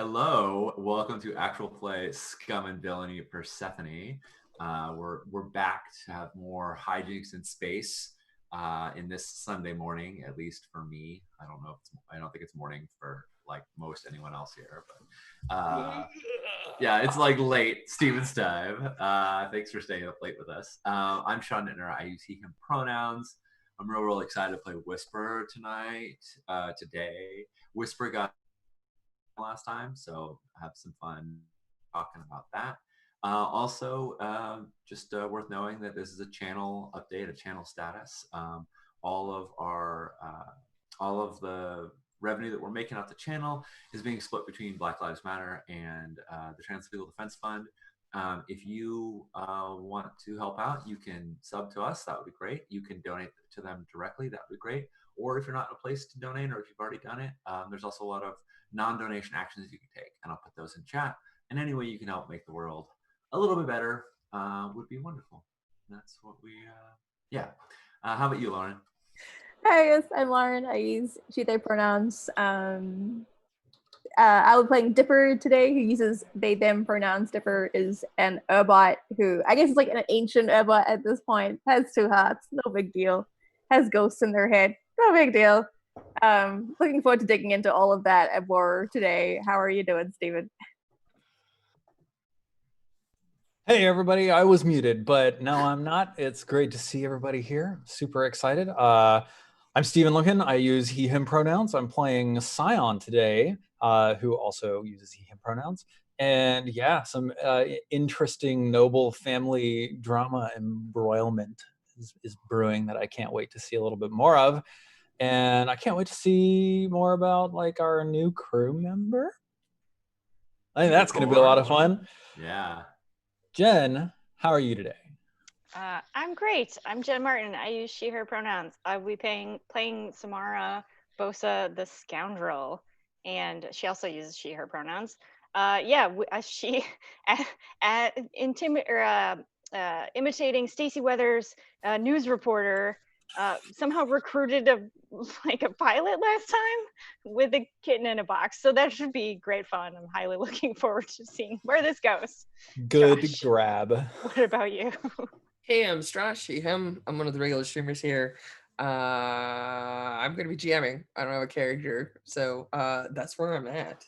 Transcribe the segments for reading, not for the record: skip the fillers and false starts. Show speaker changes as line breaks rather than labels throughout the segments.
Hello, welcome to Actual Play Scum and Villainy Persephone. We're back to have more hijinks in space in this Sunday morning, at least for me. I don't think it's morning for like most anyone else here, but yeah, it's like late Steven's time. Thanks for staying up late with us. I'm Sean Nittner. I use he/him pronouns. I'm real excited to play Whisper today. Whisper got last time, so have some fun talking about that. Just worth knowing that this is a channel update, a channel status. All of the revenue that we're making off the channel is being split between Black Lives Matter and the Trans Legal Defense Fund. If you want to help out, you can sub to us. That would be great. You can donate to them directly. That would be great. Or if you're not in a place to donate, or if you've already done it, there's also a lot of non-donation actions you can take, and I'll put those in chat. And any way you can help make the world a little bit better would be wonderful. And that's what we, how about you, Lauren?
Hi, yes, I'm Lauren. I use she, they pronouns. I was playing Dipper today, who uses they, them pronouns. Dipper is an Urbot who, I guess is like an ancient Urbot at this point, has two hearts, no big deal, has ghosts in their head, no big deal. Looking forward to digging into all of that at war today. How are you doing, Steven?
Hey everybody, I was muted, but no, I'm not. It's great to see everybody here. Super excited. I'm Steven Lucan. I use he, him pronouns. I'm playing Scion today, who also uses he, him pronouns. And yeah, some interesting noble family drama embroilment is brewing that I can't wait to see a little bit more of. And I can't wait to see more about like our new crew member. I think that's going to be a lot of fun.
Yeah.
Jen, how are you today?
I'm great. I'm Jen Martin. I use she, her pronouns. I'll be playing Samara Bosa the Scoundrel, and she also uses she, her pronouns. She imitating Stacey Weathers, news reporter, somehow recruited a pilot last time with a kitten in a box. So that should be great fun. I'm highly looking forward to seeing where this goes.
Good
Josh,
grab.
what about you?
Hey, I'm Strash, he, him. I'm one of the regular streamers here. I'm going to be GMing. I don't have a character, so that's where I'm at.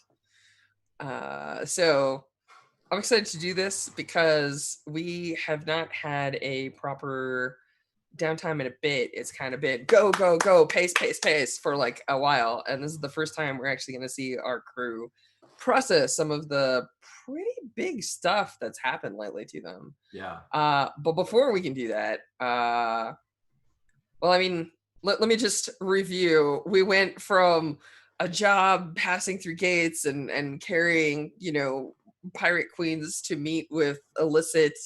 So I'm excited to do this because we have not had a proper downtime in a bit. It's kind of been go, go, go, pace, pace, pace for like a while. And this is the first time we're actually going to see our crew process some of the pretty big stuff that's happened lately to them.
Yeah.
But before we can do that, let me just review. We went from a job passing through gates and carrying, pirate queens to meet with illicit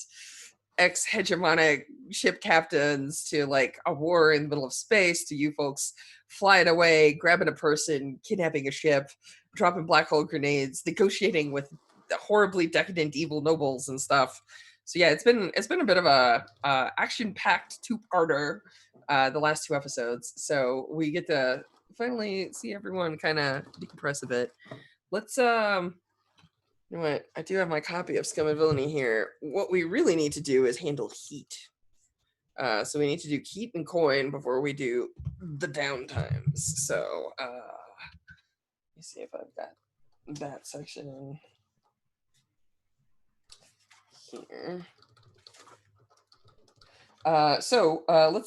ex-hegemonic ship captains to like a war in the middle of space to you folks flying away, grabbing a person, kidnapping a ship, dropping black hole grenades, negotiating with the horribly decadent evil nobles and stuff. So yeah, it's been a bit of a action-packed two-parter the last two episodes. So we get to finally see everyone kind of decompress a bit. Let's you know what? I do have my copy of Scum and Villainy here. What we really need to do is handle heat. So we need to do heat and coin before we do the downtimes. So let me see if I've got that section here.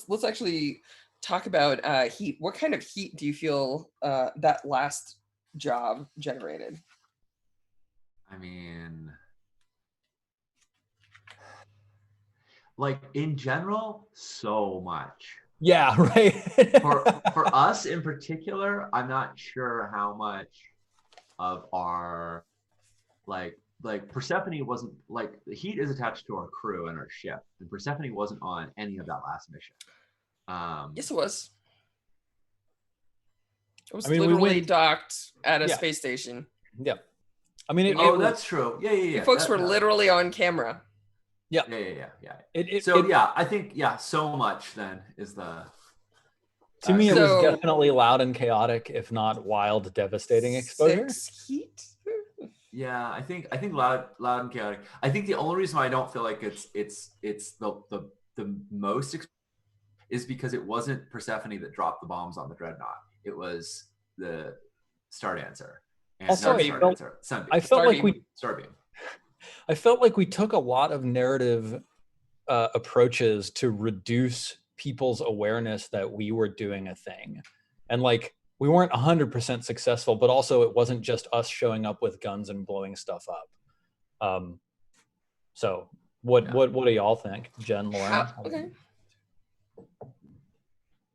Let's actually talk about heat. What kind of heat do you feel that last job generated?
I mean, like in general, so much.
Yeah, right.
for us in particular, I'm not sure how much of our like Persephone wasn't like the heat is attached to our crew and our ship, and Persephone wasn't on any of that last mission.
Yes, it was. It was
we
literally docked at a
Yeah.
space station.
Yep. I mean,
that's true. Yeah.
You folks were literally on camera.
Yeah.
Yeah. I think so much then is the.
To me, it was definitely loud and chaotic, if not wild, devastating exposure.
6 heat.
Yeah, I think loud and chaotic. I think the only reason why I don't feel like it's the most is because it wasn't Persephone that dropped the bombs on the dreadnought. It was the Star Dancer. And
Also,
Sunbeam.
I felt like
Starbeam.
I felt like we took a lot of narrative approaches to reduce people's awareness that we were doing a thing, and like we weren't 100% successful, but also it wasn't just us showing up with guns and blowing stuff up. So what do y'all think, Jen, Lauren?
Okay.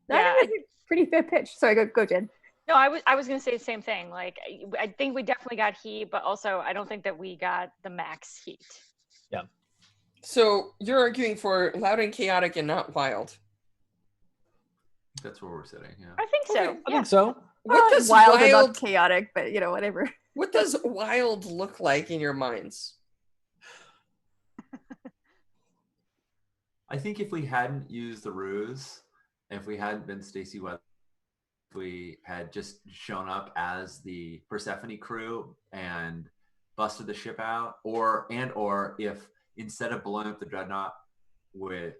I think it's a pretty fair pitch. Sorry, go Jen.
No, I was going to say the same thing. Like, I think we definitely got heat, but also I don't think that we got the max heat.
Yeah.
So you're arguing for loud and chaotic and not wild.
That's where we're sitting. Yeah.
I think so.
Okay.
I think so.
What does
wild and not chaotic, but whatever.
What does wild look like in your minds?
I think if we hadn't used the ruse, if we hadn't been Stacey Weather, if we had just shown up as the Persephone crew and busted the ship out, or if instead of blowing up the dreadnought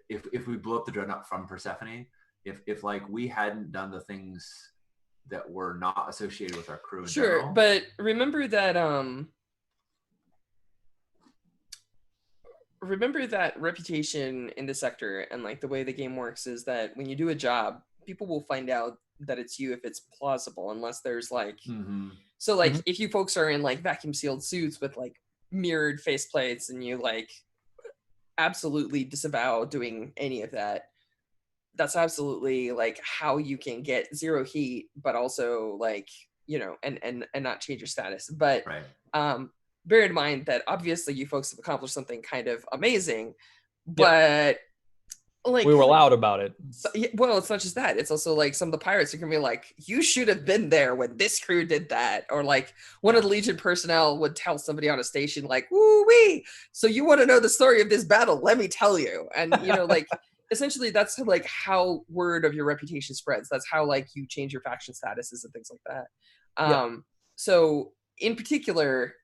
if we blew up the dreadnought from Persephone, if like we hadn't done the things that were not associated with our crew in general.
But remember that reputation in the sector, and like the way the game works is that when you do a job, people will find out that it's you if it's plausible, unless there's like so like if you folks are in like vacuum sealed suits with like mirrored faceplates and you like absolutely disavow doing any of that, that's absolutely like how you can get zero heat, but also like and not change your status. But bear in mind that obviously you folks have accomplished something kind of amazing, but like
we were loud about it.
So, well, it's not just that. It's also like some of the pirates are gonna be like, you should have been there when this crew did that. Or like one of the Legion personnel would tell somebody on a station like, woo wee, so you want to know the story of this battle? Let me tell you. And like essentially that's like how word of your reputation spreads. That's how like you change your faction statuses and things like that. So in particular,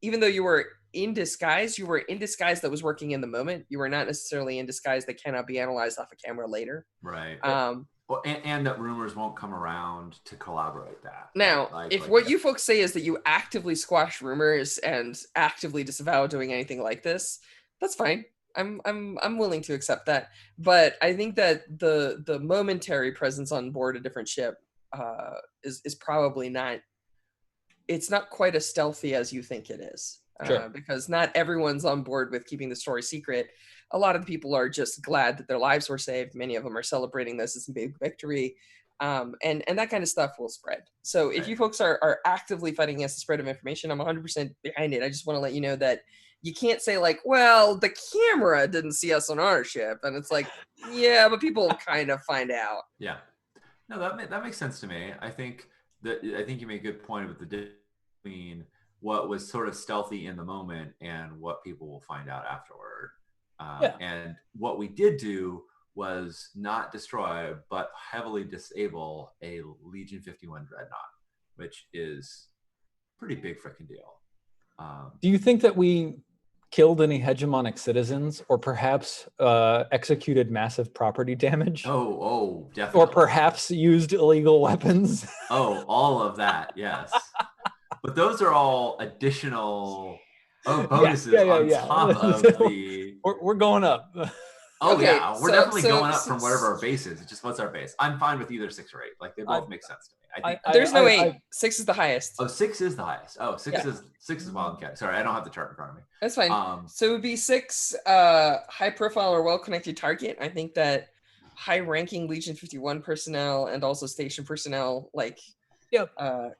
even though you were in disguise that was working in the moment. You were not necessarily in disguise that cannot be analyzed off a camera later.
Right. Well, and that rumors won't come around to collaborate that.
Now, what you folks say is that you actively squash rumors and actively disavow doing anything like this, that's fine. I'm willing to accept that. But I think that the momentary presence on board a different ship is probably not. It's not quite as stealthy as you think it is. Because not everyone's on board with keeping the story secret. A lot of the people are just glad that their lives were saved. Many of them are celebrating this as a big victory. And that kind of stuff will spread. So if you folks are actively fighting against the spread of information, I'm 100% behind it. I just want to let you know that you can't say like, well, the camera didn't see us on our ship. And it's like, yeah, but people kind of find out.
Yeah. No, that makes sense to me. I think you made a good point with the difference between what was sort of stealthy in the moment and what people will find out afterward. And what we did do was not destroy, but heavily disable a Legion 51 dreadnought, which is a pretty big freaking deal.
Do you think that we killed any hegemonic citizens, or perhaps executed massive property damage?
Oh, definitely.
Or perhaps used illegal weapons?
Oh, all of that, yes. But those are all additional bonuses on top of the.
We're going up.
We're definitely going up from whatever our base is. It's just what's our base. I'm fine with either 6 or 8. Like they both make sense to me. I think
there's no 8. 6 is the highest.
Oh, 6 is the highest. Oh, 6 is Wildcat. Sorry, I don't have the chart in front of me.
That's fine. So it would be 6 high profile or well connected target. I think that high ranking Legion 51 personnel and also station personnel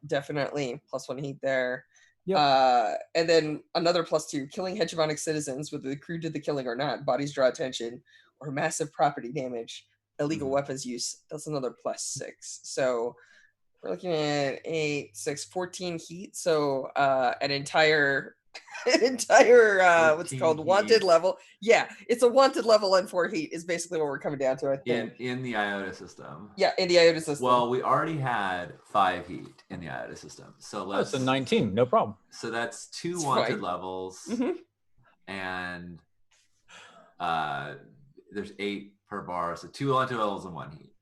definitely +1 heat there. And then another +2, killing hegemonic citizens, whether the crew did the killing or not, bodies draw attention, or massive property damage, illegal weapons use, that's another +6. So we're looking at 8, 6, 14 heat. So an entire an entire what's it
14
called, wanted
heat.
level. Yeah, it's a wanted level and 4 heat is basically what we're coming down to, I think.
In the IOTA system.
Yeah, in the IOTA system.
Well, we already had 5 heat in the IOTA system, so let's.
So 19, no problem.
So that's 2
It's
wanted
fine.
levels, and there's 8 per bar, so 2 wanted levels and 1 heat.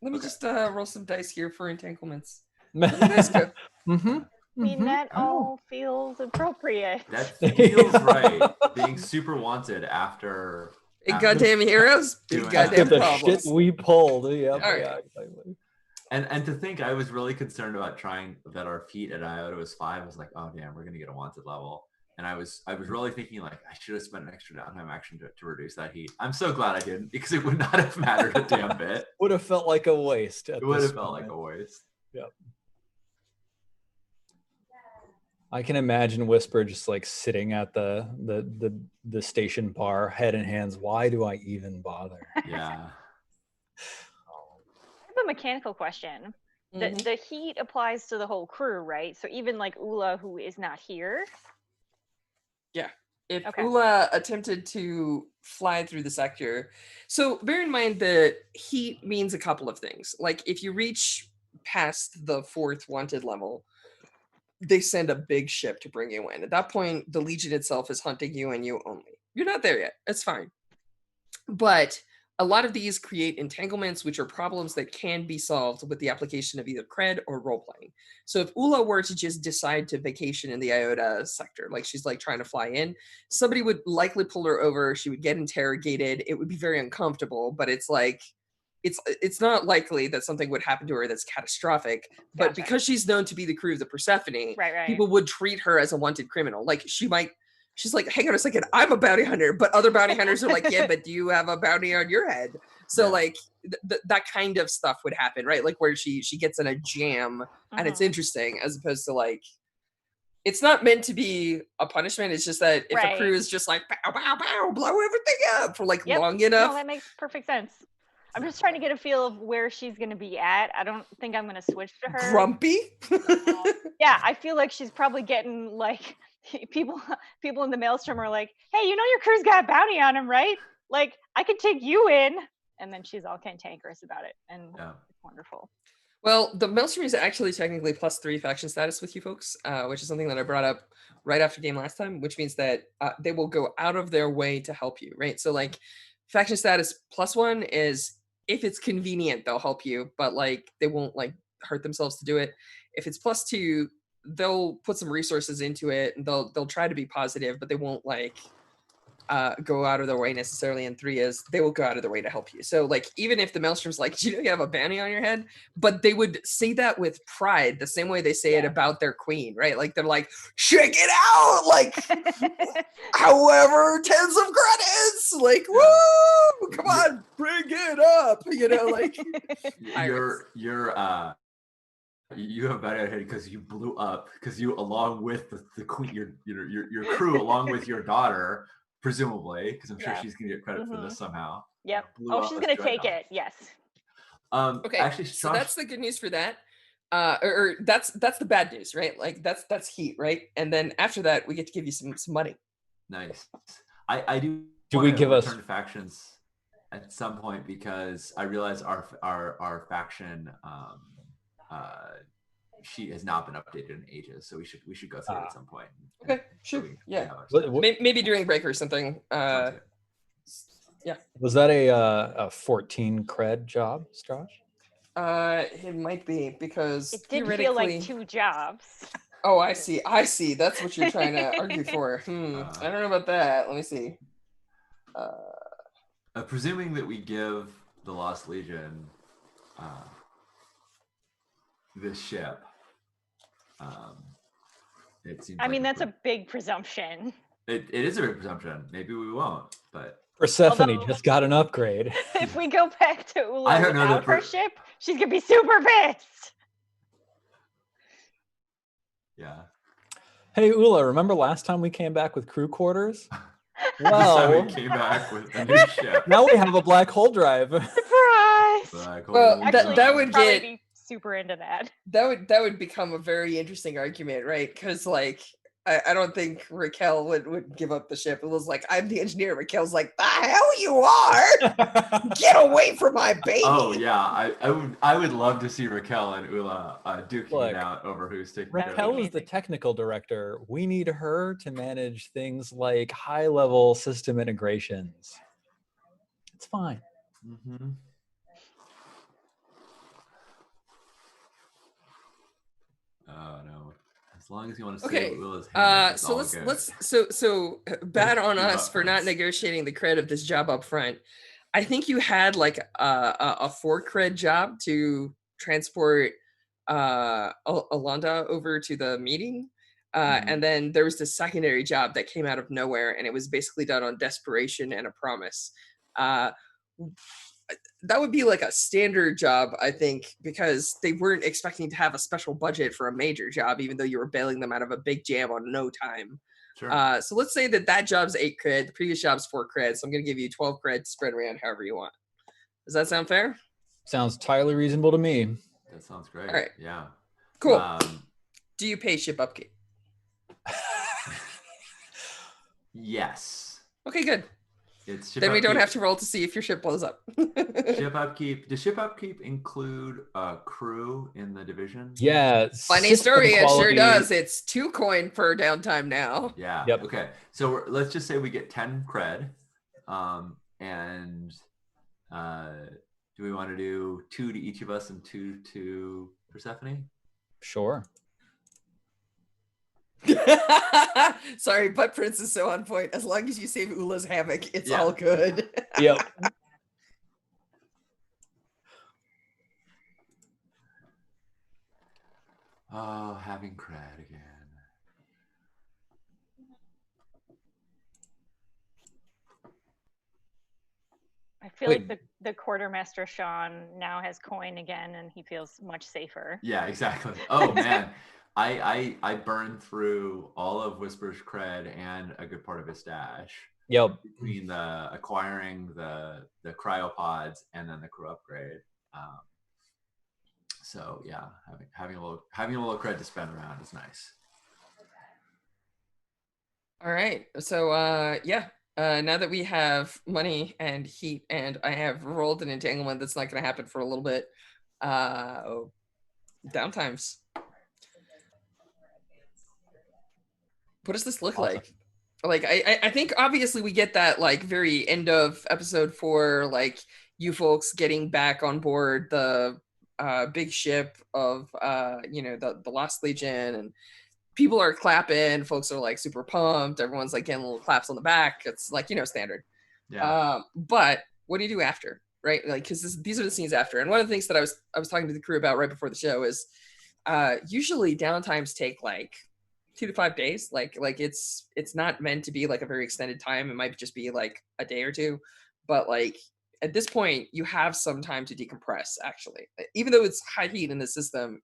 Let me
Okay.
just roll some dice here for entanglements. Let's go.
Mm-hmm.
I mean, that all feels appropriate.
That feels right. Being super wanted after.
Big goddamn heroes, big
doing
goddamn
the
problems.
shit we pulled. Yep.
All right.
Yeah, exactly.
And to think, I was really concerned about trying that our feat at IOTA was 5. I was like, oh damn, we're gonna get a wanted level. And I was really thinking like I should have spent an extra downtime action to reduce that heat. I'm so glad I didn't, because it would not have mattered a damn bit.
Would have felt like a waste.
It would have felt like a waste.
Yep. I can imagine Whisper just like sitting at the station bar, head in hands. Why do I even bother?
Yeah.
I have a mechanical question. The heat applies to the whole crew, right? So even like Ula, who is not here.
Yeah. If
Okay.
Ula attempted to fly through the sector, so bear in mind that heat means a couple of things. Like if you reach past the 4th wanted level, they send a big ship to bring you in. At that point, the Legion itself is hunting you and you only. You're not there yet. It's fine. But a lot of these create entanglements, which are problems that can be solved with the application of either cred or role playing. So if Ula were to just decide to vacation in the IOTA sector, like she's like trying to fly in, somebody would likely pull her over. She would get interrogated. It would be very uncomfortable, but it's like, it's not likely that something would happen to her that's catastrophic. But
Gotcha.
because she's known to be the crew of the Persephone,
Right.
people would treat her as a wanted criminal. Like she's like, hang on a second, I'm a bounty hunter, but other bounty hunters are like, yeah, but do you have a bounty on your head? So
Yeah.
like that kind of stuff would happen, right? Like where she gets in a jam and it's interesting, as opposed to like, it's not meant to be a punishment. It's just that if a crew is just like, pow, pow, pow, blow everything up for like long enough.
No, that makes perfect sense. I'm just trying to get a feel of where she's going to be at. I don't think I'm going to switch to her.
Grumpy?
Yeah, I feel like she's probably getting like people in the maelstrom are like, hey, you know your crew's got a bounty on him, right? Like I could take you in. And then she's all cantankerous about it. And it's wonderful.
Well, the Maelstrom is actually technically +3 faction status with you folks, which is something that I brought up right after game last time, which means that they will go out of their way to help you, right? So like faction status +1 is if it's convenient, they'll help you, but like they won't like hurt themselves to do it. If it's +2, they'll put some resources into it and they'll try to be positive, but they won't like go out of their way necessarily. And 3 is they will go out of their way to help you. So like even if the Maelstrom's like, you know, you have a bounty on your head, but they would say that with pride, the same way they say it about their queen, right? Like they're like, check it out, like however tens of credits, like woo, come on, bring it up, you know, like
you have a bounty on your head because you blew up, because you, along with the queen, your crew, along with your daughter, presumably, because I'm sure she's gonna get credit for this somehow.
Yep. Oh, she's gonna take it. Yes.
Okay.
Actually,
so that's the good news for that. Or that's the bad news, right? Like that's heat, right? And then after that, we get to give you some money.
Nice. I do.
Do we give us
factions at some point, because I realize our faction sheet has not been updated in ages, so we should go through it at some point.
Okay, sure. Yeah.
What-
Maybe during break or something. Yeah.
Was that a 14 cred job, Strash?
It might be, because
it did feel like 2 jobs.
Oh, I see. That's what you're trying to argue for. I don't know about that. Let me see.
Presuming that we give the Lost Legion this ship, it seems.
I mean, that's a big presumption.
It is a big presumption. Maybe we won't, but
Persephone just got an upgrade.
If we go back to Ula
I don't know
without her ship, she's gonna be super pissed.
Yeah.
Hey Ula, remember last time we came back with crew quarters?
Well, we came back with a new ship.
Now we have a black hole drive.
Surprise!
Well,
actually,
that would
probably
get
be super into that.
That would become a very interesting argument, right? Because like I don't think Raquel would give up the ship. It was like, I'm the engineer. Raquel's like, the hell you are! Get away from my baby!
Oh yeah, I would love to see Raquel and Ula duking
Look,
it out over who's taking care of
Raquel
it.
is the technical director. We need her to manage things like high-level system integrations. It's fine.
Mm-hmm. Oh no. As long as you want to
Okay,
save Ula's hand, it's
so
all
let's
good.
so bad on
Keep
us
up,
for not
friends.
negotiating the cred of this job up front. I think you had like a 4 cred job to transport Alonda over to the meeting.
Mhm.
And then there was this secondary job that came out of nowhere, and it was basically done on desperation and a promise. That would be like a standard job, I think, because they weren't expecting to have a special budget for a major job, even though you were bailing them out of a big jam on no time.
Sure.
So let's say that job's 8 cred, the previous job's 4 cred. So I'm going to give you 12 cred to spread around however you want. Does that sound fair?
Sounds entirely reasonable to me.
That sounds great.
All right.
Yeah.
Cool. Do you pay ship upkeep?
Yes.
Okay, good.
It's ship
Then we don't
upkeep.
have to roll to see if your ship blows up.
Ship upkeep. Does ship upkeep include crew in the division?
Yeah.
Funny
system
story, it sure
quality-
does. It's 2 coin per downtime now.
Yeah.
Yep.
Okay. So let's just say we get 10 cred, and do we want to do 2 to each of us and 2 to Persephone?
Sure.
Sorry, Butt Prince is so on point. As long as you save Ula's hammock, it's
Yeah.
all good.
Yep.
Oh, having cred again.
I feel
Wait.
like the quartermaster Sean now has coin again, and he feels much safer.
Yeah, exactly. Oh man, I burned through all of Whisper's cred and a good part of his stash
Yep.
between the acquiring the cryopods and then the crew upgrade. So yeah, having a little cred to spend around is nice.
All right. So now that we have money and heat, and I have rolled an entanglement that's not going to happen for a little bit, downtimes. What does this look
Awesome.
like? Like, I think obviously we get that like very end of episode 4, like you folks getting back on board the big ship of the Lost Legion, and people are clapping, folks are like super pumped, everyone's like getting little claps on the back. It's like, standard.
Yeah.
But what do you do after, right? Like, because these are the scenes after. And one of the things that I was talking to the crew about right before the show is usually downtimes take like 2 to 5 days. Like it's not meant to be like a very extended time. It might just be like a day or two, but like at this point you have some time to decompress. Actually, even though it's high heat in the system,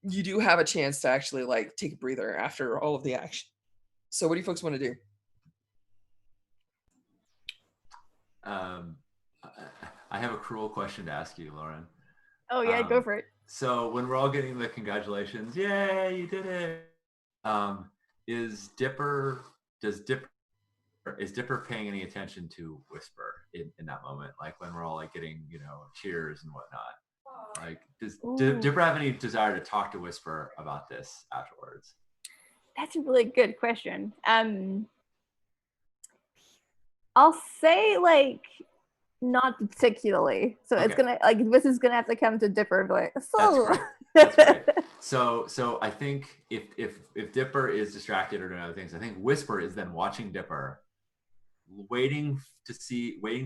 you do have a chance to actually like take a breather after all of the action. So what do you folks want to do?
I have a cruel question to ask you, Lauren.
Oh yeah, go for it.
So when we're all getting the congratulations, yay, you did it. Is Dipper paying any attention to Whisper in that moment? Like when we're all like getting, cheers and whatnot. Like, does Dipper have any desire to talk to Whisper about this afterwards?
That's a really good question. I'll say like not particularly. So
Okay.
it's gonna this is gonna have to come to Dipper. Like, so
That's great. So I think if Dipper is distracted or doing other things, I think Whisper is then watching Dipper, waiting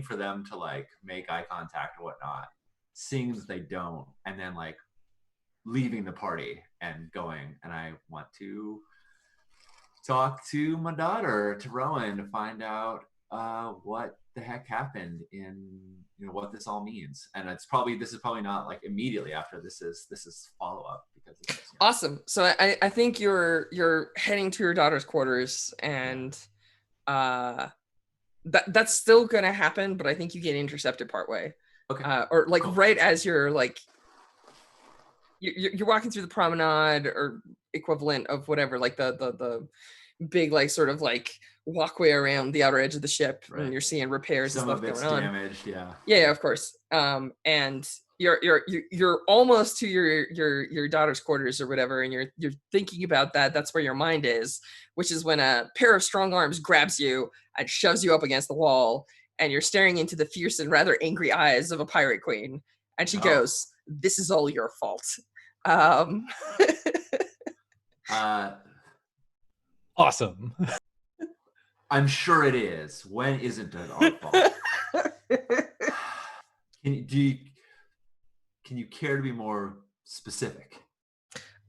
for them to like make eye contact or whatnot, seeing that they don't, and then like leaving the party and going. And I want to talk to my daughter, to Rowan, to find out what the heck happened in what this all means. And this is probably not like immediately after. This is follow up because it's
Awesome. So I think you're heading to your daughter's quarters, and that's still gonna happen, but I think you get intercepted partway.
Okay.
Or like
Cool.
right as you're like you're walking through the promenade, or equivalent of whatever, like the big like sort of like walkway around the outer edge of the ship, and you're seeing repairs and
Some
stuff
of it's
going on.
damaged, yeah.
Yeah, of course. And you're almost to your daughter's quarters or whatever, and you're thinking about that. That's where your mind is, which is when a pair of strong arms grabs you and shoves you up against the wall, and you're staring into the fierce and rather angry eyes of a pirate queen, and she goes, "This is all your fault."
Awesome.
I'm sure it is. When isn't it our fault? Can you care to be more specific?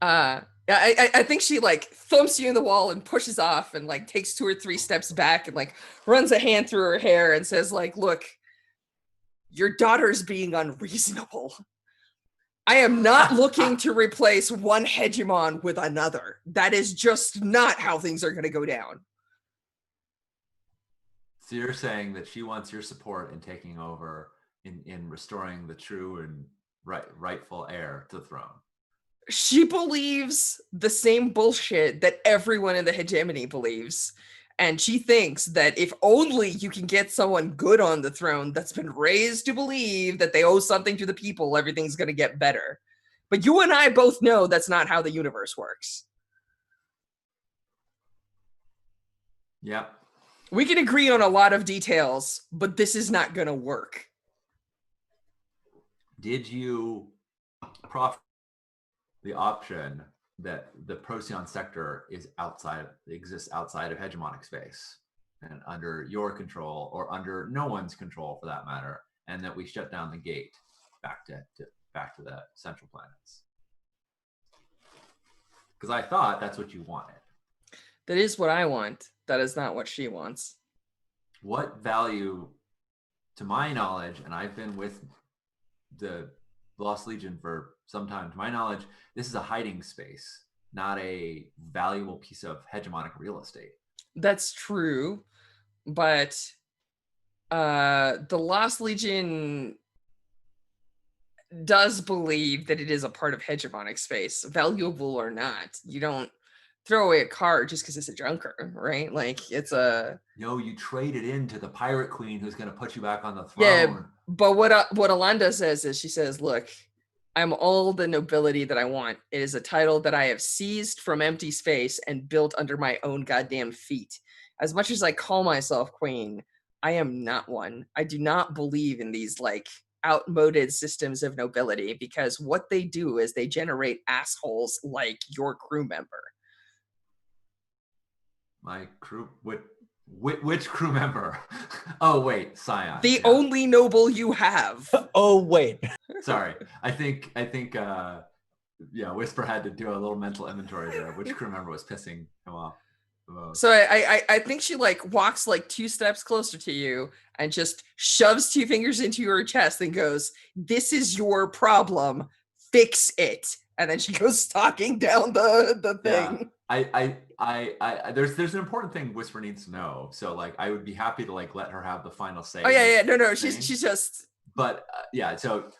I think she like thumps you in the wall and pushes off and like takes 2 or 3 steps back and like runs a hand through her hair and says like, "Look, your daughter's being unreasonable. I am not looking to replace one hegemon with another. That is just not how things are going to go down."
So you're saying that she wants your support in taking over, in restoring the true and rightful heir to the throne.
She believes the same bullshit that everyone in the hegemony believes. And she thinks that if only you can get someone good on the throne that's been raised to believe that they owe something to the people, everything's going to get better. But you and I both know that's not how the universe works.
Yep.
We can agree on a lot of details, but this is not going to work.
Did you proffer the option that the Procyon sector exists outside of hegemonic space and under your control, or under no one's control for that matter, and that we shut down the gate back to the central planets? Because I thought that's what you wanted.
That is what I want. That is not what she wants.
What value, to my knowledge, and I've been with the Lost Legion for some time, to my knowledge, this is a hiding space, not a valuable piece of hegemonic real estate.
That's true, but the Lost Legion does believe that it is a part of hegemonic space, valuable or not. You don't throw away a card just because it's a junker, right? Like it's a...
No, you trade it into the pirate queen who's going to put you back on the throne.
Yeah, but what Alanda says is, she says, "Look, I'm all the nobility that I want. It is a title that I have seized from empty space and built under my own goddamn feet. As much as I call myself queen, I am not one. I do not believe in these like outmoded systems of nobility, because what they do is they generate assholes like your crew member."
My crew? Which crew member? Oh, wait, Scion.
The only noble you have.
Oh, wait.
Sorry. I think Whisper had to do a little mental inventory there. Which crew member was pissing him off the most?
So I think she like walks like 2 steps closer to you and just shoves 2 fingers into your chest and goes, "This is your problem. Fix it." And then she goes stalking down the thing.
Yeah. There's an important thing Whisper needs to know. So like, I would be happy to like let her have the final say.
Oh yeah. No. She's just.
But yeah. So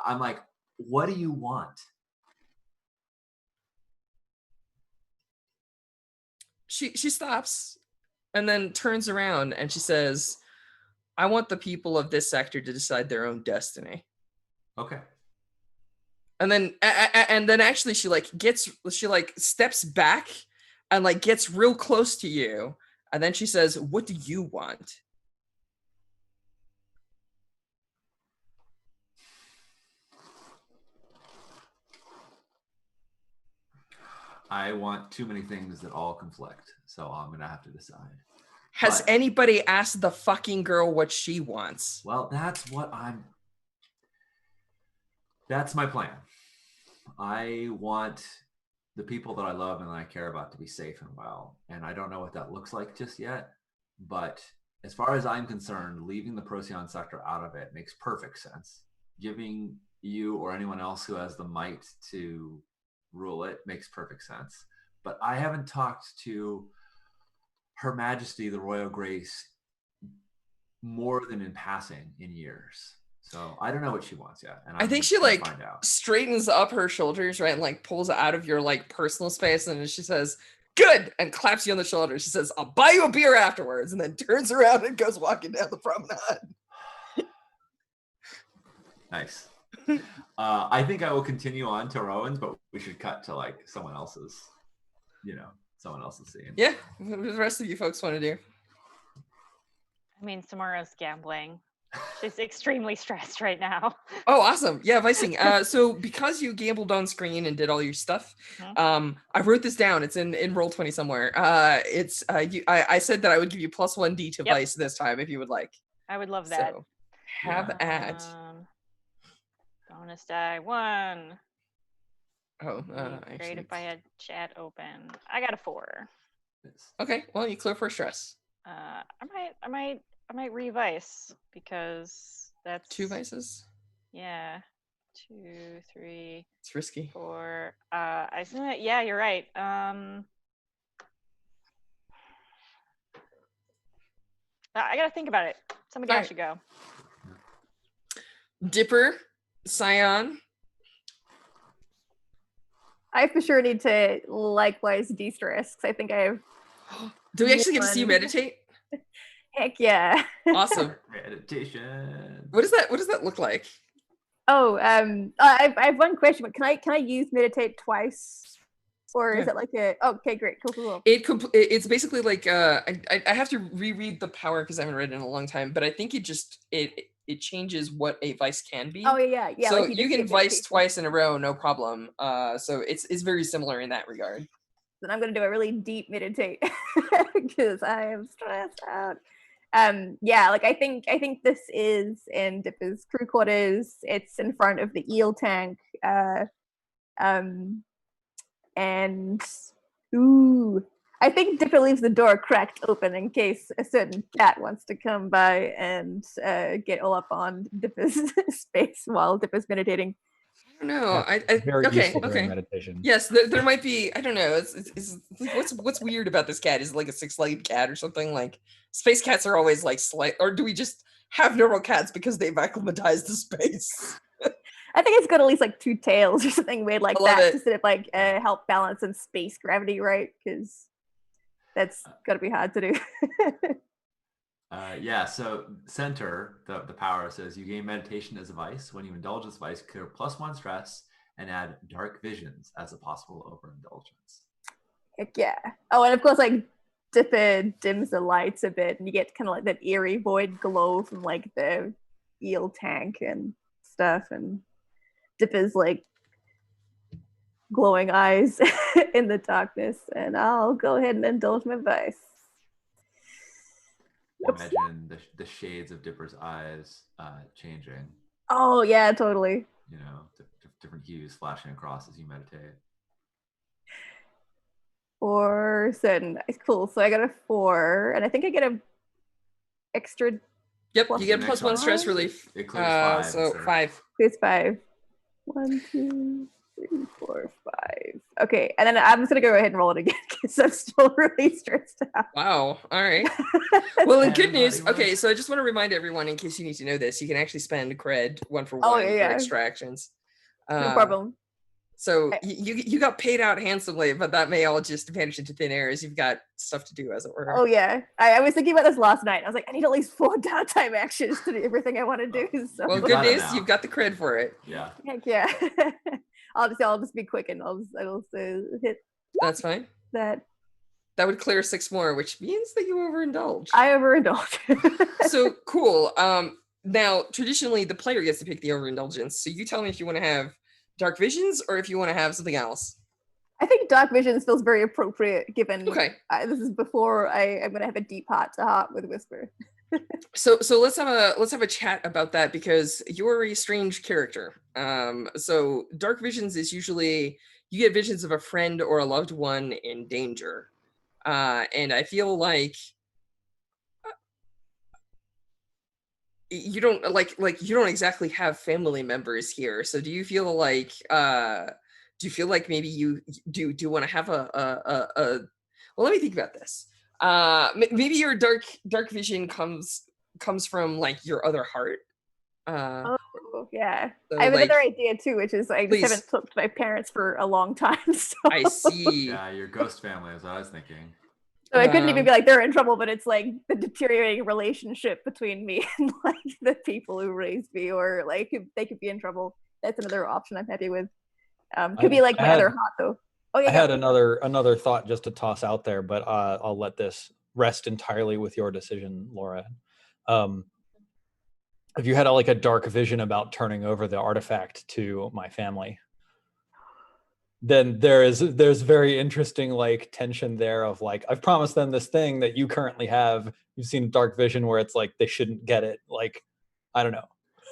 I'm like, what do you want?
She stops and then turns around and she says, "I want the people of this sector to decide their own destiny."
Okay.
And then actually she steps back and like gets real close to you, and then she says, "What do you want?"
I want too many things that all conflict, so I'm gonna have to decide.
Has anybody asked the fucking girl what she wants?
Well, that's my plan. I want the people that I love and that I care about to be safe and well. And I don't know what that looks like just yet. But as far as I'm concerned, leaving the Procyon sector out of it makes perfect sense. Giving you or anyone else who has the might to rule it makes perfect sense. But I haven't talked to Her Majesty, the Royal Grace, more than in passing in years. So I don't know what she wants yet, and
I think she
gonna
like
find out.
straightens up her shoulders, right, and like pulls out of your like personal space, and she says, "Good," and claps you on the shoulder. She says, "I'll buy you a beer afterwards," and then turns around and goes walking down the promenade.
Nice. I think I will continue on to Rowan's, but we should cut to like someone else's, someone else's scene.
Yeah, what do the rest of you folks want to do?
I mean, Samara's gambling. She's extremely stressed right now.
Oh, awesome. Yeah, Vicing. So because you gambled on screen and did all your stuff, I wrote this down. It's in Roll20 somewhere. I said that I would give you +1d to Vice this time if you would like.
I would love that.
So have at.
Bonus die 1.
Oh,
Great
actually.
if I had chat open. I got a 4.
Okay, well, you clear for stress.
I might revice because that's
2 vices.
Yeah, 2, 3.
It's risky.
4. I assume that. Yeah, you're right. I gotta think about it. Somebody else should go.
Dipper, Scion.
I for sure need to likewise de-stress because I think I have.
Do we actually get to see you meditate?
Heck yeah!
Awesome.
Meditation.
What does that look like?
Oh, I have one question, but can I use meditate twice, or is it like a? Okay, great, cool.
It's basically like I have to reread the power because I haven't read it in a long time, but I think it changes what a vice can be.
Oh yeah.
So
like
you can vice twice in a row, no problem. So it's very similar in that regard.
Then I'm gonna do a really deep meditate because I am stressed out. Like I think this is in Dipper's crew quarters. It's in front of the eel tank. And I think Dipper leaves the door cracked open in case a certain cat wants to come by and get all up on Dipper's space while Dipper's meditating.
No,
Very
okay,
useful during
okay.
meditation.
Yes, there might be. I don't know. It's like, what's weird about this cat? Is it like a 6-legged cat or something? Like space cats are always like slight, or do we just have normal cats because they've acclimatized to space?
I think it's got at least like 2 tails or something weird like that to sort of like help balance in space gravity, right? Because that's got to be hard to do.
So center, the power says you gain meditation as a vice. When you indulge this vice, clear +1 stress and add dark visions as a possible overindulgence.
Heck yeah. Oh, and of course, like Dipper dims the lights a bit and you get kind of like that eerie void glow from like the eel tank and stuff. And Dipper's like glowing eyes in the darkness. And I'll go ahead and indulge my vice.
Imagine the shades of Dipper's eyes changing.
Oh yeah, totally.
Different hues flashing across as you meditate.
For certain. Cool. So I got a 4, and I think I get a extra.
Yep, you get +1 stress relief.
It clears 5.
So 5.
Clears 5. 1, 2, 3, 4, 5. Okay, and then I'm just gonna go ahead and roll it again because I'm still really stressed out.
Wow. All right. Well, in good news. Okay, so I just want to remind everyone, in case you need to know this, you can actually spend cred 1 for 1 for extractions.
No problem.
So you got paid out handsomely, but that may all just vanish into thin air as you've got stuff to do, as it were.
Oh yeah, I was thinking about this last night. I was like, I need at least 4 downtime actions to do everything I want to do. So.
Well, good news, you've got the cred for it.
Yeah.
Heck yeah. I'll just be quick and I'll hit.
That's fine.
That
would clear 6 more, which means that you overindulge.
I overindulge.
So cool. Now traditionally the player gets to pick the overindulgence. So you tell me if you want to have dark visions or if you want to have something else.
I think dark visions feels very appropriate given this is before I'm going to have a deep heart to heart with Whisper.
So let's have a chat about that because you're a strange character. So dark visions is usually you get visions of a friend or a loved one in danger. And I feel like you don't you don't exactly have family members here. So do you feel like maybe you do want to have a well, let me think about this. Maybe your dark vision comes from like your other heart.
Yeah.
So,
I have
like,
another idea too, which is I just
please.
haven't talked to my parents for a long time. So
I see.
Yeah, your ghost family is what I was thinking.
So it couldn't even be like they're in trouble, but it's like the deteriorating relationship between me and like the people who raised me, or like they could be in trouble. That's another option I'm happy with. Could be like my other hot though. Oh yeah.
I had another thought just to toss out there, but I'll let this rest entirely with your decision, Laura. If you had a dark vision about turning over the artifact to my family, then there's very interesting like tension there of like, I've promised them this thing that you currently have. You've seen dark vision where it's like they shouldn't get it. Like, I don't know.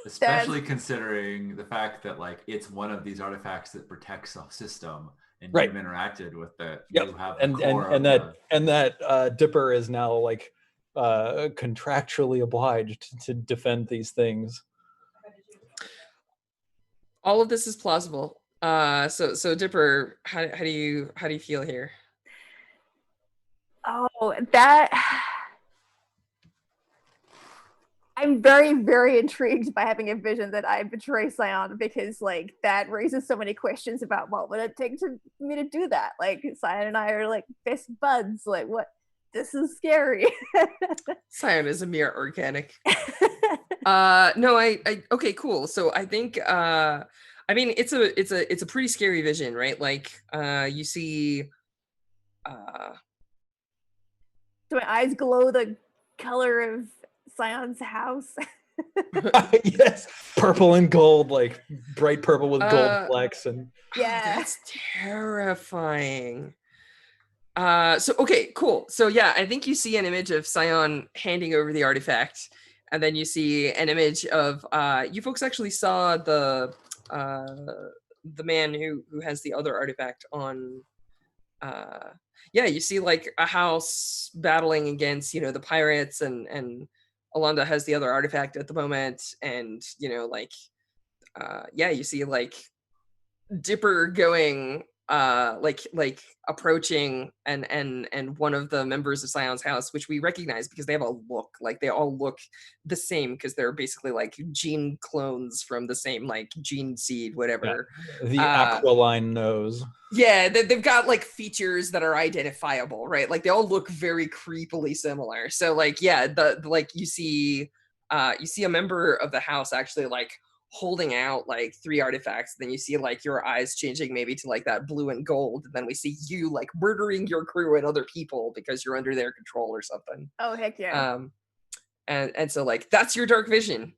Especially considering the fact that like it's one of these artifacts that protects a system, and
Right.
you've interacted with it.
Yep.
You have
and that Dipper is now like contractually obliged to defend these things.
All of this is plausible. So Dipper, how do you feel here?
Oh, that I'm very, very intrigued by having a vision that I betray Scion, because like that raises so many questions about what would it take to me to do that. Like Scion and I are like best buds. Like what? This is scary.
Scion is a mere organic. No, I okay, cool. So I think I mean it's a pretty scary vision, right? Like you see
Do my eyes glow the color of Scion's house?
Yes, purple and gold, like bright purple with gold flecks, and
that's terrifying. So okay, cool. So yeah, I think you see an image of Scion handing over the artifact, and then you see an image of you folks actually saw the man who has the other artifact on yeah, you see like a house battling against, the pirates, and Alonda has the other artifact at the moment, and like yeah, you see like Dipper going like approaching and one of the members of Scion's house, which we recognize because they have a look, like they all look the same because they're basically like gene clones from the same like gene seed, whatever.
Yeah, the aquiline nose.
Yeah, they've got like features that are identifiable, right? Like they all look very creepily similar. So like yeah, the like you see a member of the house actually like holding out like 3 artifacts. Then you see like your eyes changing maybe to like that blue and gold, and then we see you like murdering your crew and other people because you're under their control or something.
Oh heck yeah.
And so like that's your dark vision.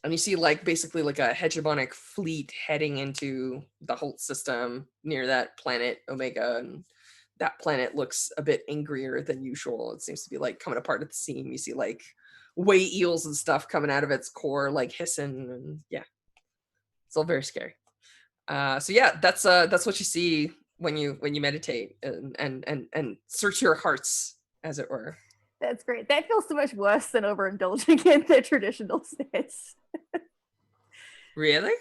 And you see like basically like a hegemonic fleet heading into the Holt system near that planet Omega, and that planet looks a bit angrier than usual. It seems to be like coming apart at the seam. You see like way eels and stuff coming out of its core, like hissing, and yeah, it's all very scary. So yeah, that's what you see when you meditate and search your hearts, as it were.
That's great. That feels so much worse than overindulging in the traditional sense.
Really?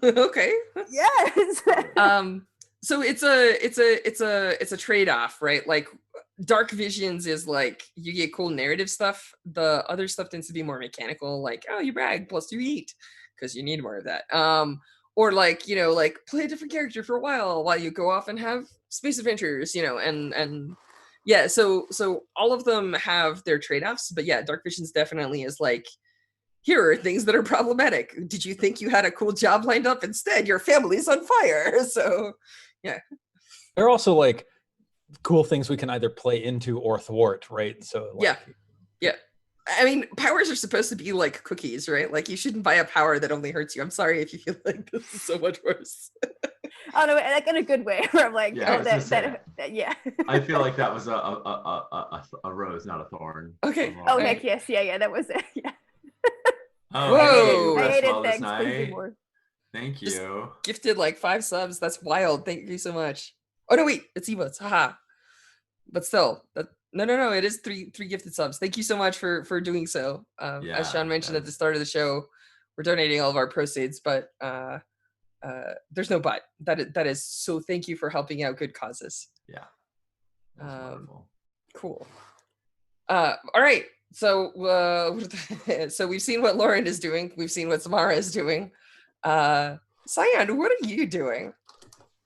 Okay.
Yes.
So it's a trade-off, right? Like dark visions is like you get cool narrative stuff. The other stuff tends to be more mechanical, like, oh, you brag plus you eat because you need more of that. Or like, like play a different character for a while you go off and have space adventures, and yeah, so all of them have their trade-offs, but yeah, dark visions definitely is like, here are things that are problematic. Did you think you had a cool job lined up? Instead, your family's on fire. So yeah.
There are also like cool things we can either play into or thwart, right? So like,
yeah. I mean, powers are supposed to be like cookies, right? Like you shouldn't buy a power that only hurts you. I'm sorry if you feel like this is so much worse.
Oh no, like in a good way. Where I'm like,
Yeah,
oh, that yeah.
I feel like that was a rose, not a thorn.
Okay.
Oh heck yes, yeah, that was it. Yeah.
Oh,
whoa!
I hated
well this
things. Please do
night.
more.
Thank you.
Just gifted like 5 subs. That's wild. Thank you so much. Oh no, wait, it's emotes. Haha. But still, no. It is three gifted subs. Thank you so much for doing so. As Sean mentioned at the start of the show, we're donating all of our proceeds, but there's no but. That is so. Thank you for helping out good causes.
Yeah. That's wonderful.
Cool. All right. So, so we've seen what Lauren is doing. We've seen what Samara is doing. Cyan, what are you doing?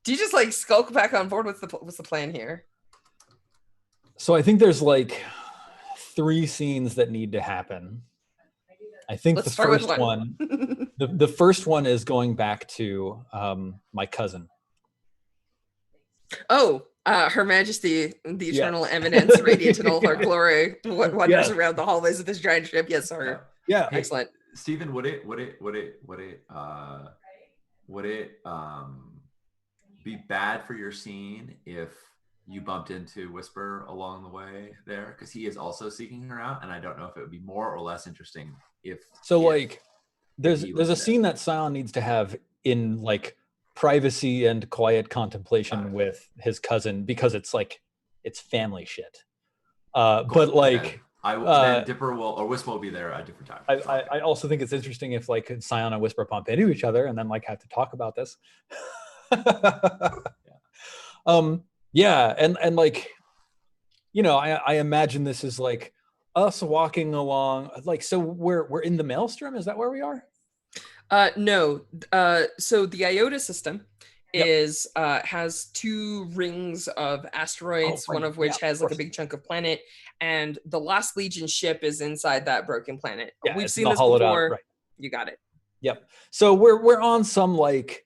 Do you just like skulk back on board? What's the plan here?
So I think there's like 3 scenes that need to happen. I think
Let's
the
start with
first one, the first one is going back to my cousin.
Oh, Her Majesty, the
Yeah.
Eternal Eminence, radiant in all her glory, what wanders
Yes.
around the hallways of this giant ship. Yes, sir.
Yeah.
Hey,
Excellent.
Stephen, would it be bad for your scene if you bumped into Whisper along the way there? Because he is also seeking her out, and I don't know if it would be more or less interesting if
like there's
he
a
was
scene that Scion needs to have in like privacy and quiet contemplation with his cousin, because it's like it's family shit. But like
then Dipper will or Whisper will be there at different times.
I also think it's interesting if like Scion and Whisper bump into each other and then like have to talk about this. Yeah, and like, you know, I imagine this is like us walking along, like, so we're in the Maelstrom. Is that where we are?
No. So the IOTA system is has 2 rings of asteroids, one of which has like a big chunk of planet, and the Lost Legion ship is inside that broken planet.
Yeah,
We've
it's
seen
the
this
hollowed out,
before.
right.
You got it.
Yep. So we're on some like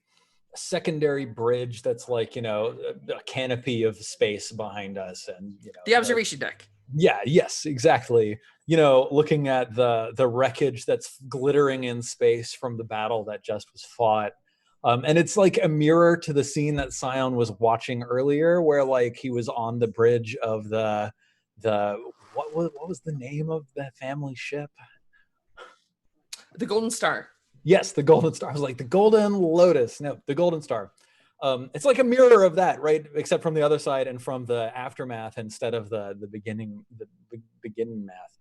secondary bridge that's like, you know, a canopy of space behind us, and you know,
The observation deck.
Yeah, yes, exactly. You know, looking at the wreckage that's glittering in space from the battle that just was fought. And it's like a mirror to the scene that Scion was watching earlier, where like he was on the bridge of the what was the name of the family ship?
The Golden Star.
Yes, the Golden Star. I was like, the Golden Lotus. No, the Golden Star. It's like a mirror of that, right? Except from the other side and from the aftermath instead of the beginning math.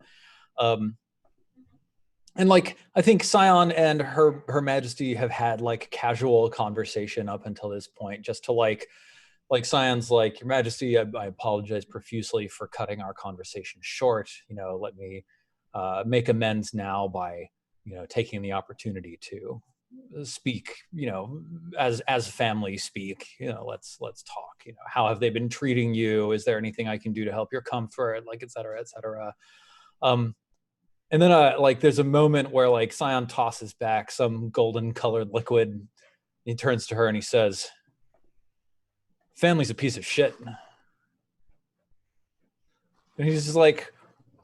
And like, I think Scion and Her Majesty have had like casual conversation up until this point, just to like Scion's like, Your Majesty, I apologize profusely for cutting our conversation short. You know, let me make amends now by, you know, taking the opportunity to speak, you know, as family speak. You know, let's talk. You know, how have they been treating you? Is there anything I can do to help your comfort? Like, et cetera, et cetera. And then like there's a moment where like Scion tosses back some golden colored liquid. He turns to her and he says, "Family's a piece of shit." And he's just like,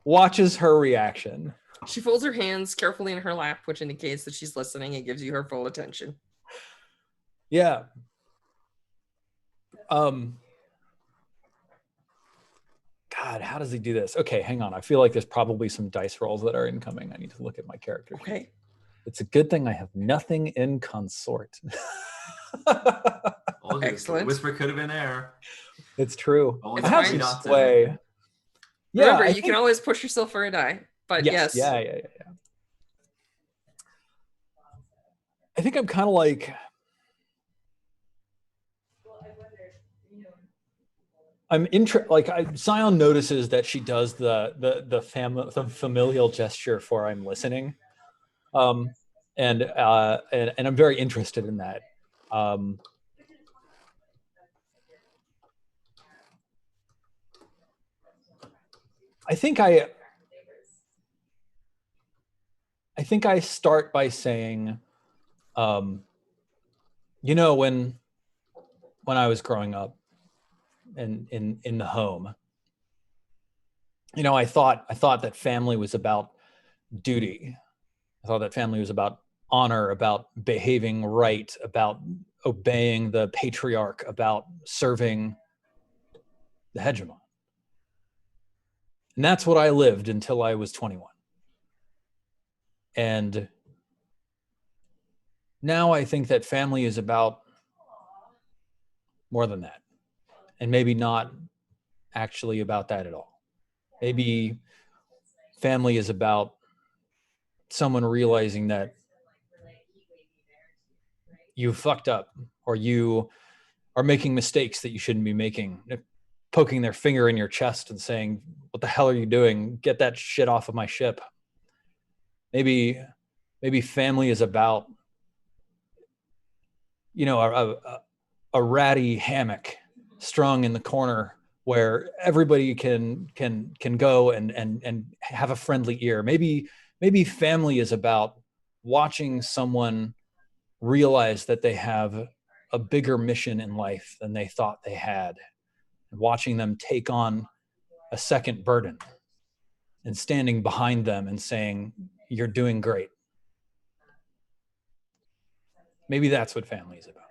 watches her reaction.
She folds her hands carefully in her lap, which indicates that she's listening and gives you her full attention.
Yeah. God, how does he do this? Okay, hang on. I feel like there's probably some dice rolls that are incoming. I need to look at my character.
Okay.
It's a good thing I have nothing in consort.
Excellent.
Whisper could have been there.
It's true.
It's
I have
fine.
some sway. Yeah,
remember, you can always push yourself for a die. But yes.
Yeah. I think I'm kind of like, Scion notices that she does the familial gesture for I'm listening, and I'm very interested in that. I think I start by saying, you know, when I was growing up in the home, you know, I thought that family was about duty. I thought that family was about honor, about behaving right, about obeying the patriarch, about serving the hegemon. And that's what I lived until I was 21. And now I think that family is about more than that. And maybe not actually about that at all. Maybe family is about someone realizing that you fucked up, or you are making mistakes that you shouldn't be making. poking their finger in your chest and saying, what the hell are you doing? Get that shit off of my ship. Maybe family is about, you know, a ratty hammock strung in the corner where everybody can go and have a friendly ear. Maybe family is about watching someone realize that they have a bigger mission in life than they thought they had, and watching them take on a second burden and standing behind them and saying, you're doing great. Maybe that's what family is about.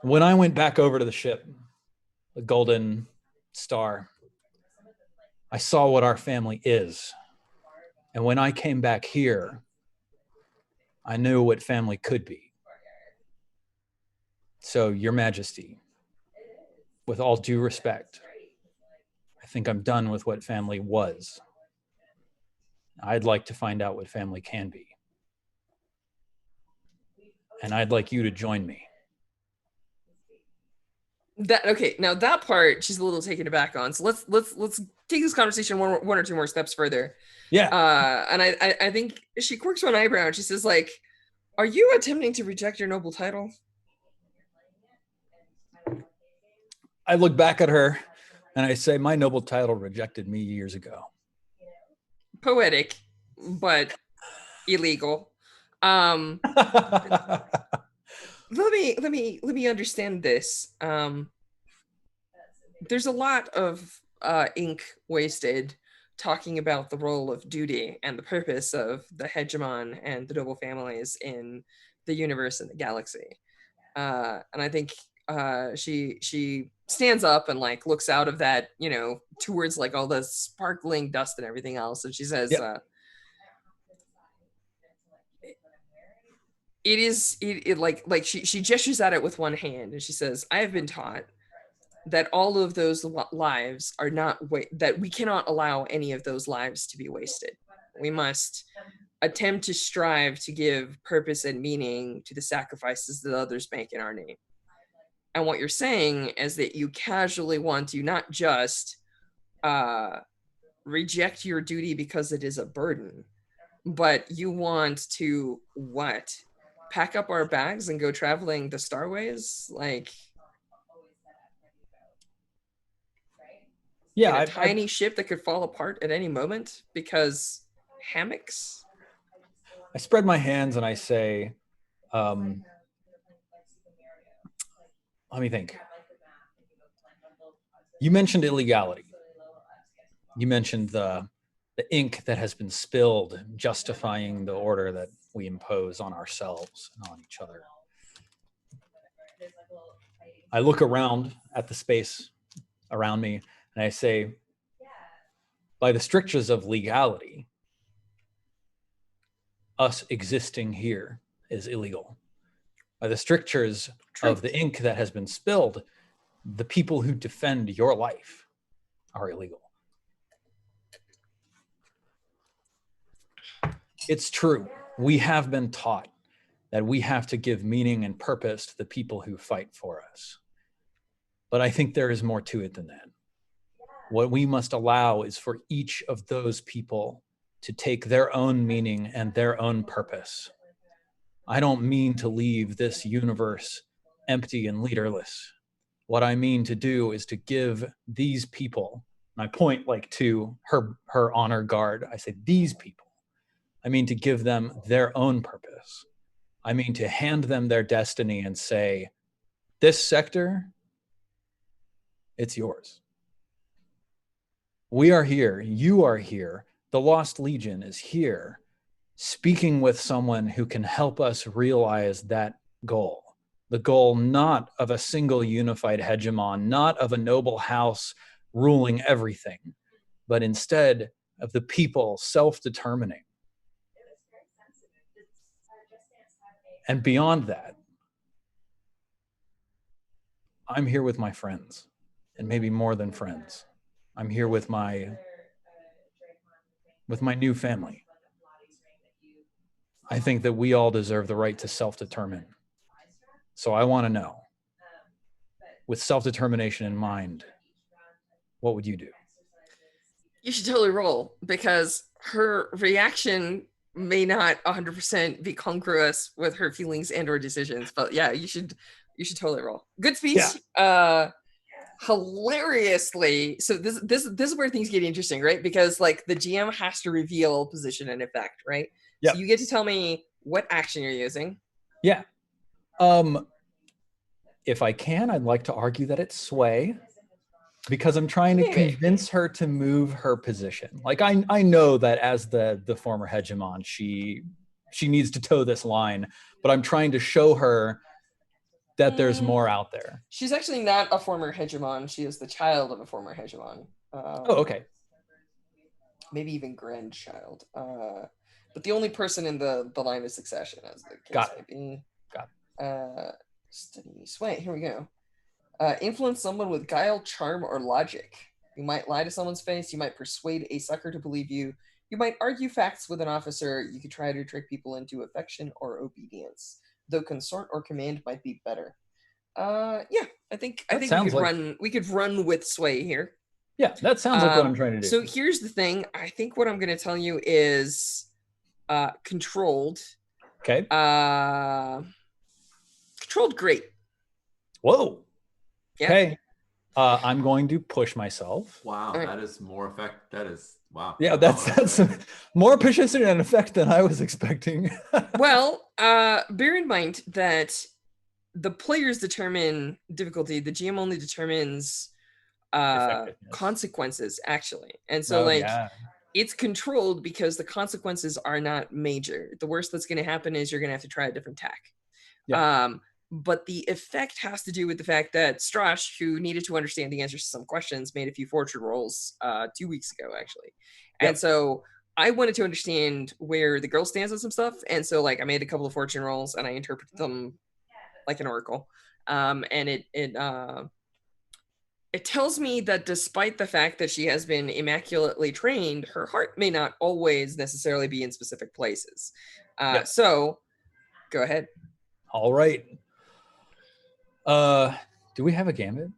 When I went back over to the ship, the Golden Star, I saw what our family is. And when I came back here, I knew what family could be. So, Your Majesty, with all due respect, I think I'm done with what family was. I'd like to find out what family can be. And I'd like you to join me.
Okay, now that part she's a little taken aback on. So let's take this conversation one or two more steps further.
Yeah.
And I think she quirks one eyebrow and she says, like, are you attempting to reject your noble title?
I look back at her and I say, my noble title rejected me years ago.
Poetic, but illegal. Let me understand this. There's a lot of ink wasted talking about the role of duty and the purpose of the hegemon and the noble families in the universe and the galaxy. And I think she stands up and like looks out of that, you know, towards like all the sparkling dust and everything else, and she says,
yep.
She gestures at it with one hand and she says, I have been taught that all of those lives are not that we cannot allow any of those lives to be wasted. We must attempt to strive to give purpose and meaning to the sacrifices that others make in our name. And what you're saying is that you casually want to not just reject your duty because it is a burden, but you want to what? Pack up our bags and go traveling the starways? Like,
yeah,
in a tiny ship that could fall apart at any moment because hammocks?
I spread my hands and I say, let me think. You mentioned illegality. You mentioned the ink that has been spilled, justifying the order that we impose on ourselves and on each other. I look around at the space around me and I say, by the strictures of legality, us existing here is illegal. By the strictures of the ink that has been spilled, the people who defend your life are illegal. It's true. We have been taught that we have to give meaning and purpose to the people who fight for us. But I think there is more to it than that. What we must allow is for each of those people to take their own meaning and their own purpose. I don't mean to leave this universe empty and leaderless. What I mean to do is to give these people, and I point like to her honor guard, I say, these people, I mean to give them their own purpose. I mean to hand them their destiny and say, this sector, it's yours. We are here. You are here. The Lost Legion is here, speaking with someone who can help us realize that goal. The goal not of a single unified hegemon, not of a noble house ruling everything, but instead of the people self-determining. And beyond that, I'm here with my friends, and maybe more than friends. I'm here with my new family. I think that we all deserve the right to self-determine. So I want to know, with self-determination in mind, what would you do?
You should totally roll, because her reaction may not 100% be congruous with her feelings and or decisions. But yeah, you should totally roll. Good speech.
Yeah.
Hilariously, so this is where things get interesting, right? Because like the GM has to reveal position and effect, right?
Yep.
So you get to tell me what action you're using.
Yeah. If I can, I'd like to argue that it's sway, because I'm trying to convince her to move her position. Like I know that as the former hegemon, she needs to toe this line, but I'm trying to show her that there's more out there.
She's actually not a former hegemon. She is the child of a former hegemon.
Oh, okay.
Maybe even grandchild. But the only person in the line of succession, as the case
Got
may be.
Got
Steady sway. Here we go. Influence someone with guile, charm, or logic. You might lie to someone's face. You might persuade a sucker to believe you. You might argue facts with an officer. You could try to trick people into affection or obedience. Though consort or command might be better. Yeah, I think we could run with sway here.
Yeah, that sounds like what I'm trying to do.
So here's the thing. I think what I'm going to tell you is controlled.
Okay.
Controlled great.
Whoa.
Yeah.
Okay. I'm going to push myself.
Wow, that is more effect. That is wow.
Yeah, that's more persistent and effect than I was expecting.
Well, bear in mind that the players determine difficulty. The GM only determines consequences, actually. And so it's controlled because the consequences are not major. The worst that's going to happen is you're going to have to try a different tack. Yeah. But the effect has to do with the fact that Strash, who needed to understand the answers to some questions, made a few fortune rolls 2 weeks ago, actually. And so I wanted to understand where the girl stands on some stuff. And so like I made a couple of fortune rolls and I interpreted them like an oracle. And it tells me that despite the fact that she has been immaculately trained, her heart may not always necessarily be in specific places. So go ahead.
All right. Do we have a gambit?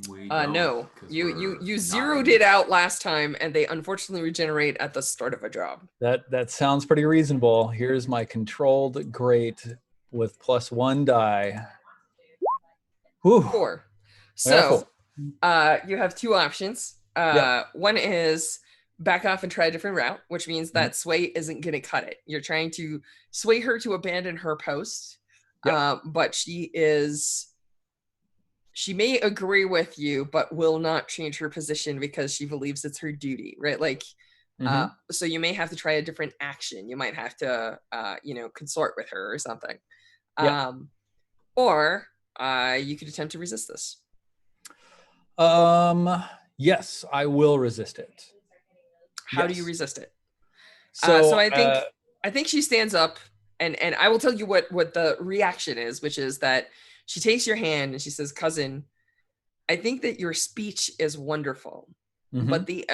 No. You zeroed it out last time, and they unfortunately regenerate at the start of a job.
That sounds pretty reasonable. Here's my controlled great with +1 die. Whew.
4. So you have two options. One is back off and try a different route, which means that sway isn't going to cut it. You're trying to sway her to abandon her post. But she may agree with you, but will not change her position because she believes it's her duty, right? Like, so you may have to try a different action. You might have to, consort with her or something. Or you could attempt to resist this.
Yes, I will resist it.
How do you resist it? So I think she stands up. And I will tell you what the reaction is, which is that she takes your hand and she says, "Cousin, I think that your speech is wonderful, but the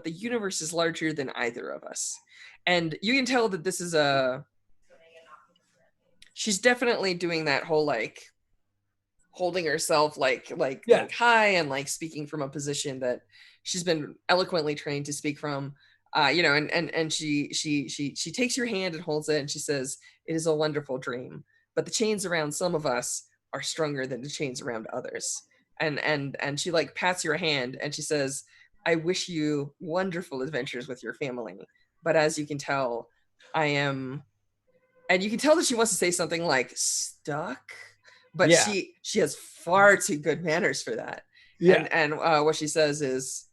universe is larger than either of us." And you can tell that this is she's definitely doing that whole like holding herself like high and like speaking from a position that she's been eloquently trained to speak from. And she takes your hand and holds it and she says, "It is a wonderful dream, but the chains around some of us are stronger than the chains around others." And she like pats your hand and she says, "I wish you wonderful adventures with your family. But as you can tell, I am," and you can tell that she wants to say something like stuck, but she has far too good manners for that. And what she says is,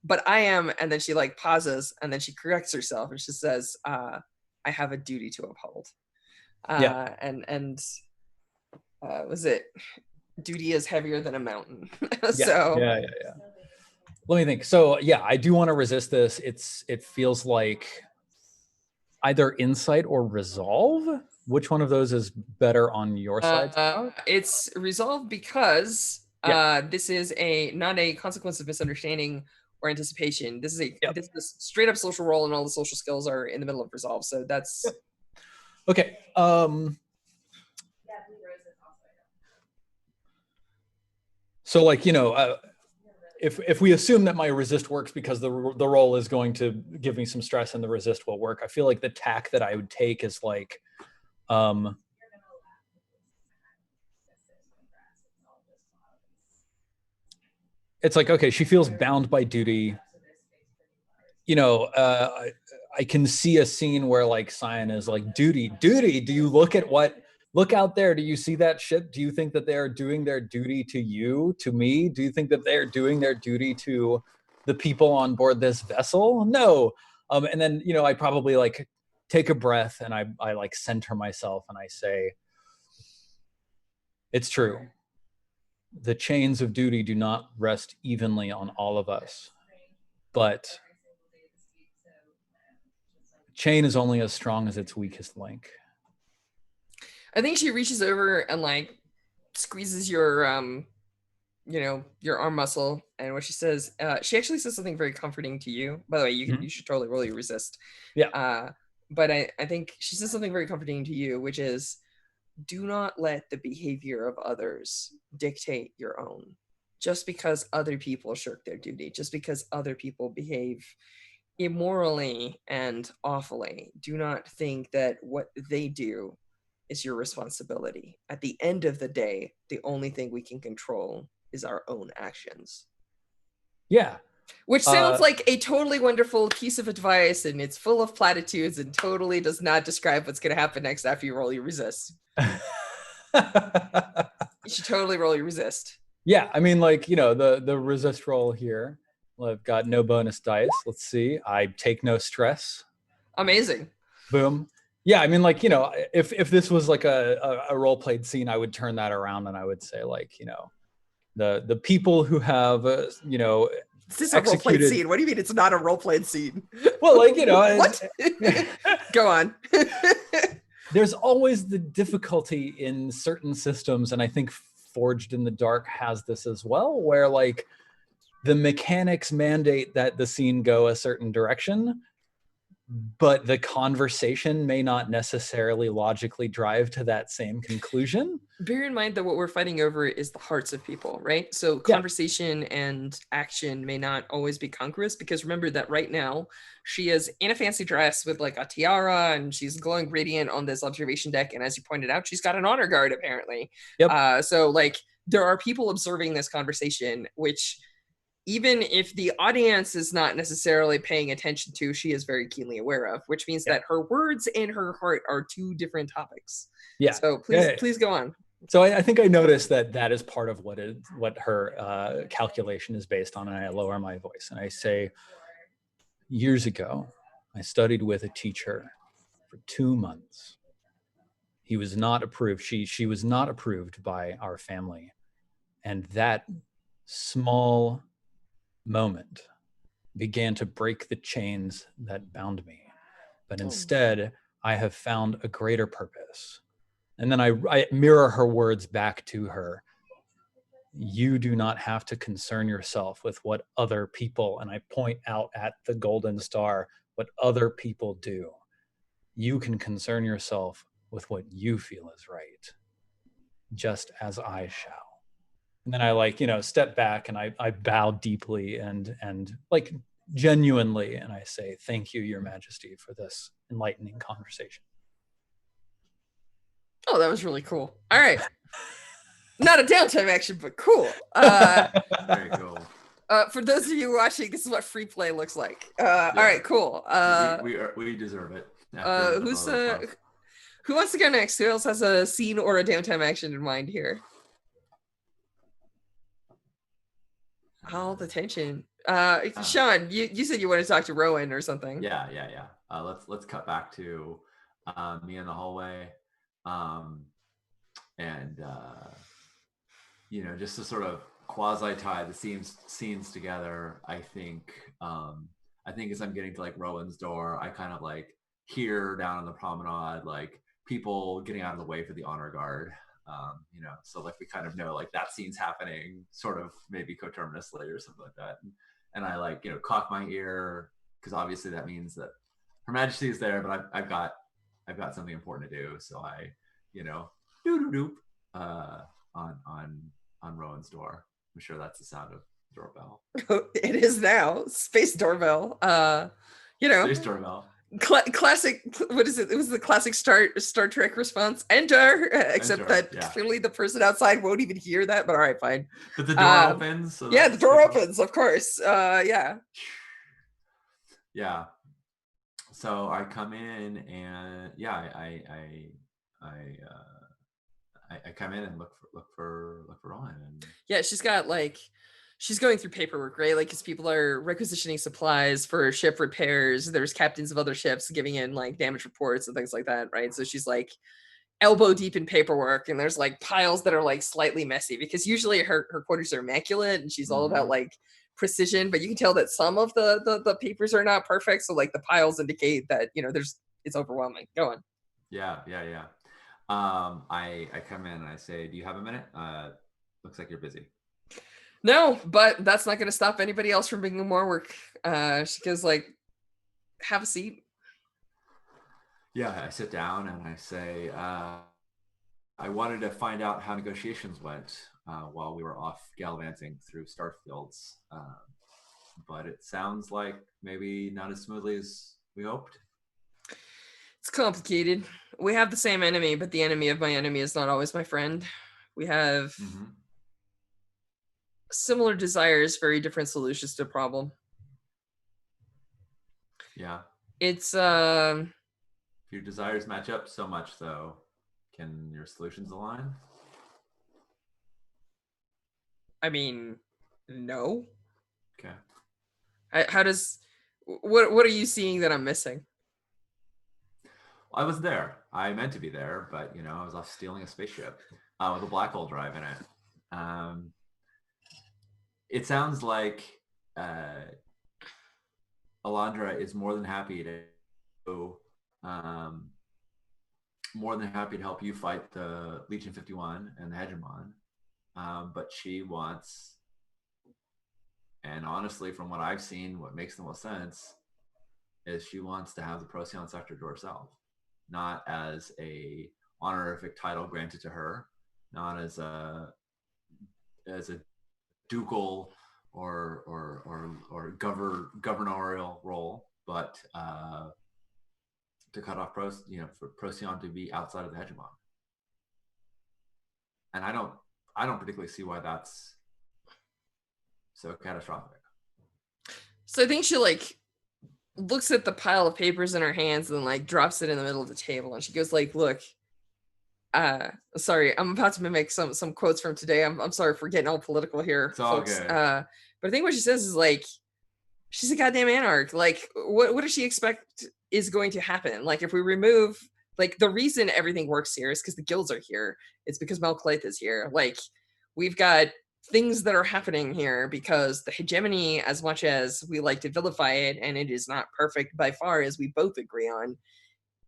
"But I am," and then she like pauses and then she corrects herself and she says, "I have a duty to uphold." Was it duty is heavier than a mountain? So
let me think. So I do want to resist this. It feels like either insight or resolve. Which one of those is better on your side?
It's resolve because this is not a consequence of misunderstanding or anticipation. This is this is straight up social role, and all the social skills are in the middle of resolve. So that's
okay. So like if we assume that my resist works because the roll is going to give me some stress and the resist will work, I feel like the tack that I would take is like, it's like, okay, she feels bound by duty. You know, I can see a scene where like Cyan is like, duty, do you look out there? Do you see that ship? Do you think that they are doing their duty to you, to me? Do you think that they're doing their duty to the people on board this vessel? No. And then, you know, I probably like take a breath and I like center myself and I say, it's true. The chains of duty do not rest evenly on all of us, but chain is only as strong as its weakest link.
I think she reaches over and like squeezes your your arm muscle, and what she says, she actually says something very comforting to you. By the way, you should totally roll your resist.
Yeah.
But I think she says something very comforting to you, which is, do not let the behavior of others dictate your own. Just because other people shirk their duty, just because other people behave immorally and awfully, do not think that what they do is your responsibility. At the end of the day, the only thing we can control is our own actions.
Yeah.
Which sounds like a totally wonderful piece of advice, and it's full of platitudes and totally does not describe what's going to happen next after you roll your resist. You should totally roll your resist.
Yeah, I mean, like, you know, the resist roll here. Well, I've got no bonus dice. Let's see. I take no stress.
Amazing.
Boom. Yeah, I mean, like, you know, if this was like a role played scene, I would turn that around and I would say, like, you know, the people who have, you know,
this is a role played scene. What do you mean it's not a role played scene?
Well, like, you know,
what? Go on.
There's always the difficulty in certain systems, and I think Forged in the Dark has this as well, where like the mechanics mandate that the scene go a certain direction, but the conversation may not necessarily logically drive to that same conclusion.
Bear in mind that what we're fighting over is the hearts of people, right? So conversation and action may not always be congruous, because remember that right now she is in a fancy dress with like a tiara and she's glowing radiant on this observation deck. And as you pointed out, she's got an honor guard apparently.
Yep.
So like there are people observing this conversation, which even if the audience is not necessarily paying attention to, she is very keenly aware of, which means that her words and her heart are two different topics.
Yeah.
So please go on.
So I think I noticed that is part of what her calculation is based on, and I lower my voice and I say, years ago, I studied with a teacher for 2 months. He was not approved. She was not approved by our family, and that small moment began to break the chains that bound me. But instead, I have found a greater purpose. And then I mirror her words back to her. You do not have to concern yourself with what other people, and I point out at the golden star, what other people do. You can concern yourself with what you feel is right, just as I shall. And then I like, you know, step back and I bow deeply and like genuinely, and I say, thank you, Your Majesty, for this enlightening conversation.
Oh, that was really cool. All right. Not a downtime action, but cool.
Very cool.
For those of you watching, this is what free play looks like. All right, cool.
We deserve it.
Who wants to go next? Who else has a scene or a downtime action in mind here? All the tension. Sean, you said you want to talk to Rowan or something.
Yeah. Let's cut back to me in the hallway, and you know, just to sort of quasi tie the scenes together. I think as I'm getting to like Rowan's door, I kind of like hear down on the promenade like people getting out of the way for the honor guard. You know, so like we kind of know like that scene's happening sort of maybe coterminously or something like that. And I like, you know, cock my ear, because obviously that means that Her Majesty is there, but I've got something important to do. So I, you know, doop on Rowan's door. I'm sure that's the sound of Doorbell.
It is now space doorbell. You know,
Space doorbell.
Classic. What is it? It was the classic Star Trek response. Enter. Except
Enter,
that
yeah.
clearly the person outside won't even hear that. But all right, fine.
But the door opens. So
yeah, the door opens. Of course. Yeah.
Yeah. So I come in and yeah, I come in and look for Rowan. And
yeah, she's going through paperwork, right? Like, because people are requisitioning supplies for ship repairs. There's captains of other ships giving in like damage reports and things like that, right? So she's like elbow deep in paperwork, and there's like piles that are like slightly messy because usually her quarters are immaculate and she's all about like precision, but you can tell that some of the papers are not perfect. So like the piles indicate that, you know, it's overwhelming. Go on.
Yeah. I come in and I say, "Do you have a minute? Looks like you're busy."
No, but that's not going to stop anybody else from bringing more work. She goes like, "Have a seat."
Yeah, I sit down and I say, I wanted to find out how negotiations went while we were off gallivanting through starfields, but it sounds like maybe not as smoothly as we hoped.
It's complicated. We have the same enemy, but the enemy of my enemy is not always my friend. We have similar desires, very different solutions to a problem.
Yeah.
It's
If your desires match up so much, though, can your solutions align?
I mean, no.
Okay.
How does what are you seeing that I'm missing?
I was there. I meant to be there, but you know, I was off stealing a spaceship with a black hole drive in it. It sounds like Alondra is more than happy to help you fight the Legion 51 and the Hegemon, but she wants, and honestly, from what I've seen, what makes the most sense is she wants to have the Procyon sector to herself, not as a honorific title granted to her, not as a ducal or governorial role, but to cut off for Procyon to be outside of the hegemon. And I don't particularly see why that's so catastrophic.
So I think she like looks at the pile of papers in her hands and like drops it in the middle of the table, and she goes like, "Look, sorry, I'm about to mimic some quotes from today. I'm sorry for getting all political here,
it's all
folks.
good.
But I think what she says is like, she's a goddamn anarch. Like, what does she expect is going to happen? Like, if we remove, like, the reason everything works here is because the guilds are here. It's because Malcolith is here. Like, we've got things that are happening here because the hegemony, as much as we like to vilify it, and it is not perfect by far, as we both agree on,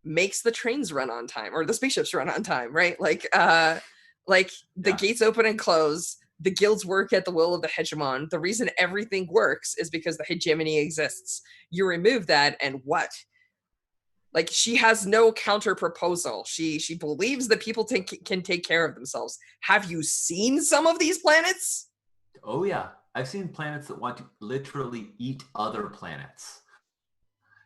makes the trains run on time, or the spaceships run on time, right? Like the gates open and close. The guilds work at the will of the hegemon. The reason everything works is because the hegemony exists. You remove that, and what? Like, she has no counter proposal. She believes that people can take care of themselves. Have you seen some of these planets?
Oh yeah, I've seen planets that want to literally eat other planets.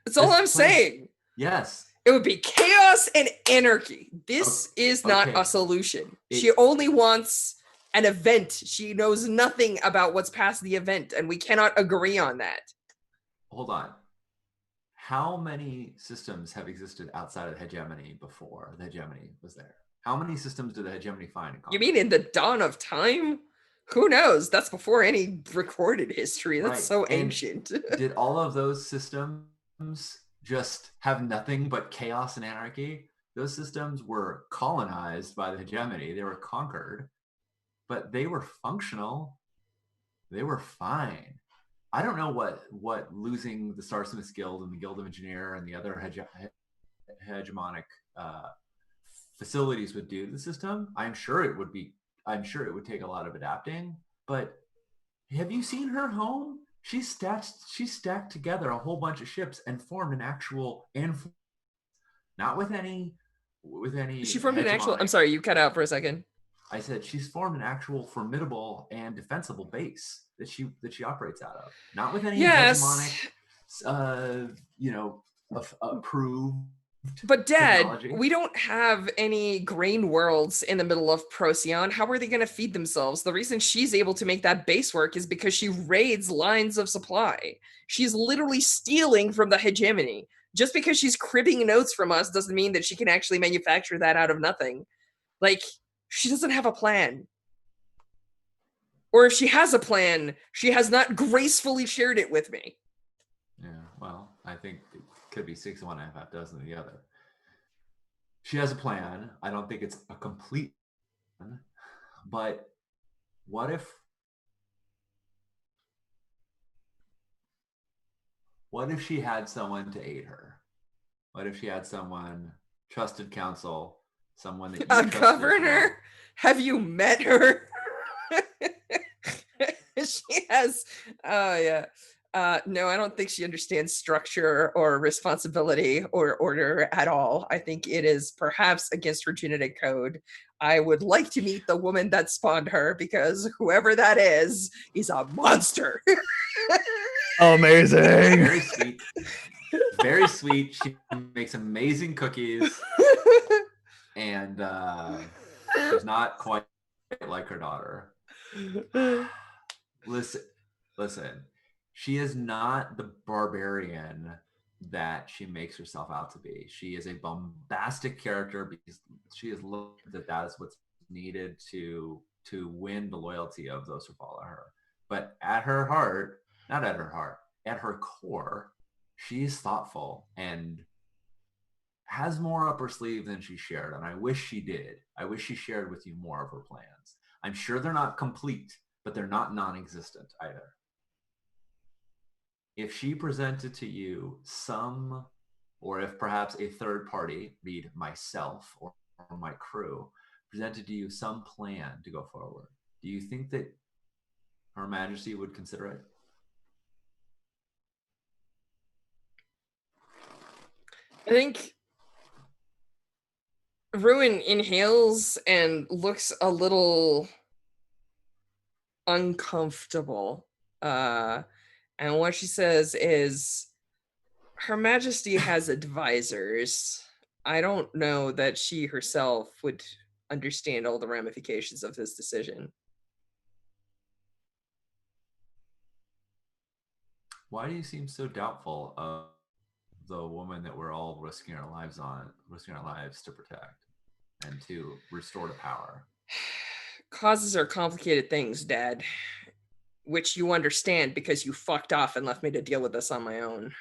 That's all I'm saying.
Yes.
It would be chaos and anarchy. This is not a solution. She only wants an event. She knows nothing about what's past the event, and we cannot agree on that.
Hold on. How many systems have existed outside of the hegemony before the hegemony was there? How many systems did the hegemony find in common?
You mean in the dawn of time? Who knows? That's before any recorded history. That's so ancient.
Did all of those systems just have nothing but chaos and anarchy? Those systems were colonized by the hegemony. They were conquered, but they were functional. They were fine. I don't know what losing the Starsmiths Guild and the Guild of Engineer and the other hegemonic facilities would do to the system. I'm sure it would take a lot of adapting, but have you seen her home? She stacked together a whole bunch of ships and formed an actual, not with any.
She formed an actual. I'm sorry, you cut out for a second.
I said she's formed an actual formidable and defensible base that she operates out of, not with any hegemonic,
Yes,
you know, approved
but Dad,
technology.
we don't have any grain worlds in the middle of Procyon. How are they going to feed themselves? The reason she's able to make that base work is because she raids lines of supply. She's literally stealing from the hegemony. Just because she's cribbing notes from us doesn't mean that she can actually manufacture that out of nothing. Like, she doesn't have a plan. Or if she has a plan, she has not gracefully shared it with me.
Yeah, well, I think it could be 6 of one, half dozen of the other. She has a plan. I don't think it's a complete plan, but what if she had someone to aid her? What if she had someone, trusted counsel, someone that you
A
trusted
governor?
as well?
Have you met her? She has, oh yeah. No, I don't think she understands structure or responsibility or order at all. I think it is perhaps against her genetic code. I would like to meet the woman that spawned her, because whoever that is a monster.
Amazing.
Very sweet. Very sweet. She makes amazing cookies, and she's not quite like her daughter. Listen. She is not the barbarian that she makes herself out to be. She is a bombastic character because she has looked that is what's needed to win the loyalty of those who follow her. But at her heart, not at her heart, at her core, she is thoughtful and has more up her sleeve than she shared. And I wish she did. I wish she shared with you more of her plans. I'm sure they're not complete, but they're not non-existent either. If she presented to you some, or if perhaps a third party, be it myself or my crew, presented to you some plan to go forward, do you think that Her Majesty would consider it?
I think Ruin inhales and looks a little uncomfortable. And what she says is, Her Majesty has advisors. I don't know that she herself would understand all the ramifications of this decision.
Why do you seem so doubtful of the woman that we're all risking our lives to protect and to restore to power?
Causes are complicated things, Dad, which you understand because you fucked off and left me to deal with this on my own.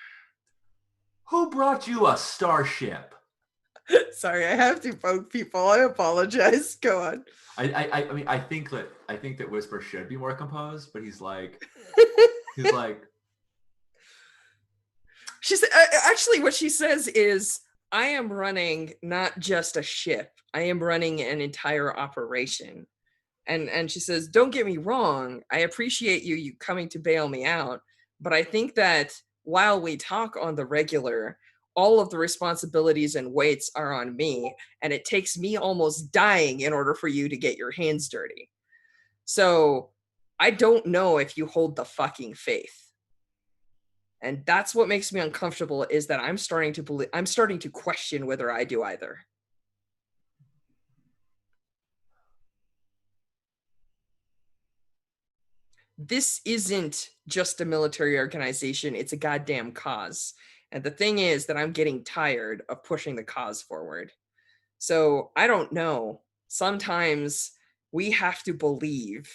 Who brought you a starship?
Sorry, I have to poke people. I apologize. Go on.
I mean, I think that Whisper should be more composed, but he's like,
She's actually, what she says is, I am running not just a ship, I am running an entire operation. And she says, don't get me wrong, I appreciate you coming to bail me out, but I think that while we talk on the regular, all of the responsibilities and weights are on me, and it takes me almost dying in order for you to get your hands dirty. So I don't know if you hold the fucking faith. And that's what makes me uncomfortable, is that I'm starting to question whether I do either. This isn't just a military organization, it's a goddamn cause. And the thing is that I'm getting tired of pushing the cause forward. So I don't know. Sometimes we have to believe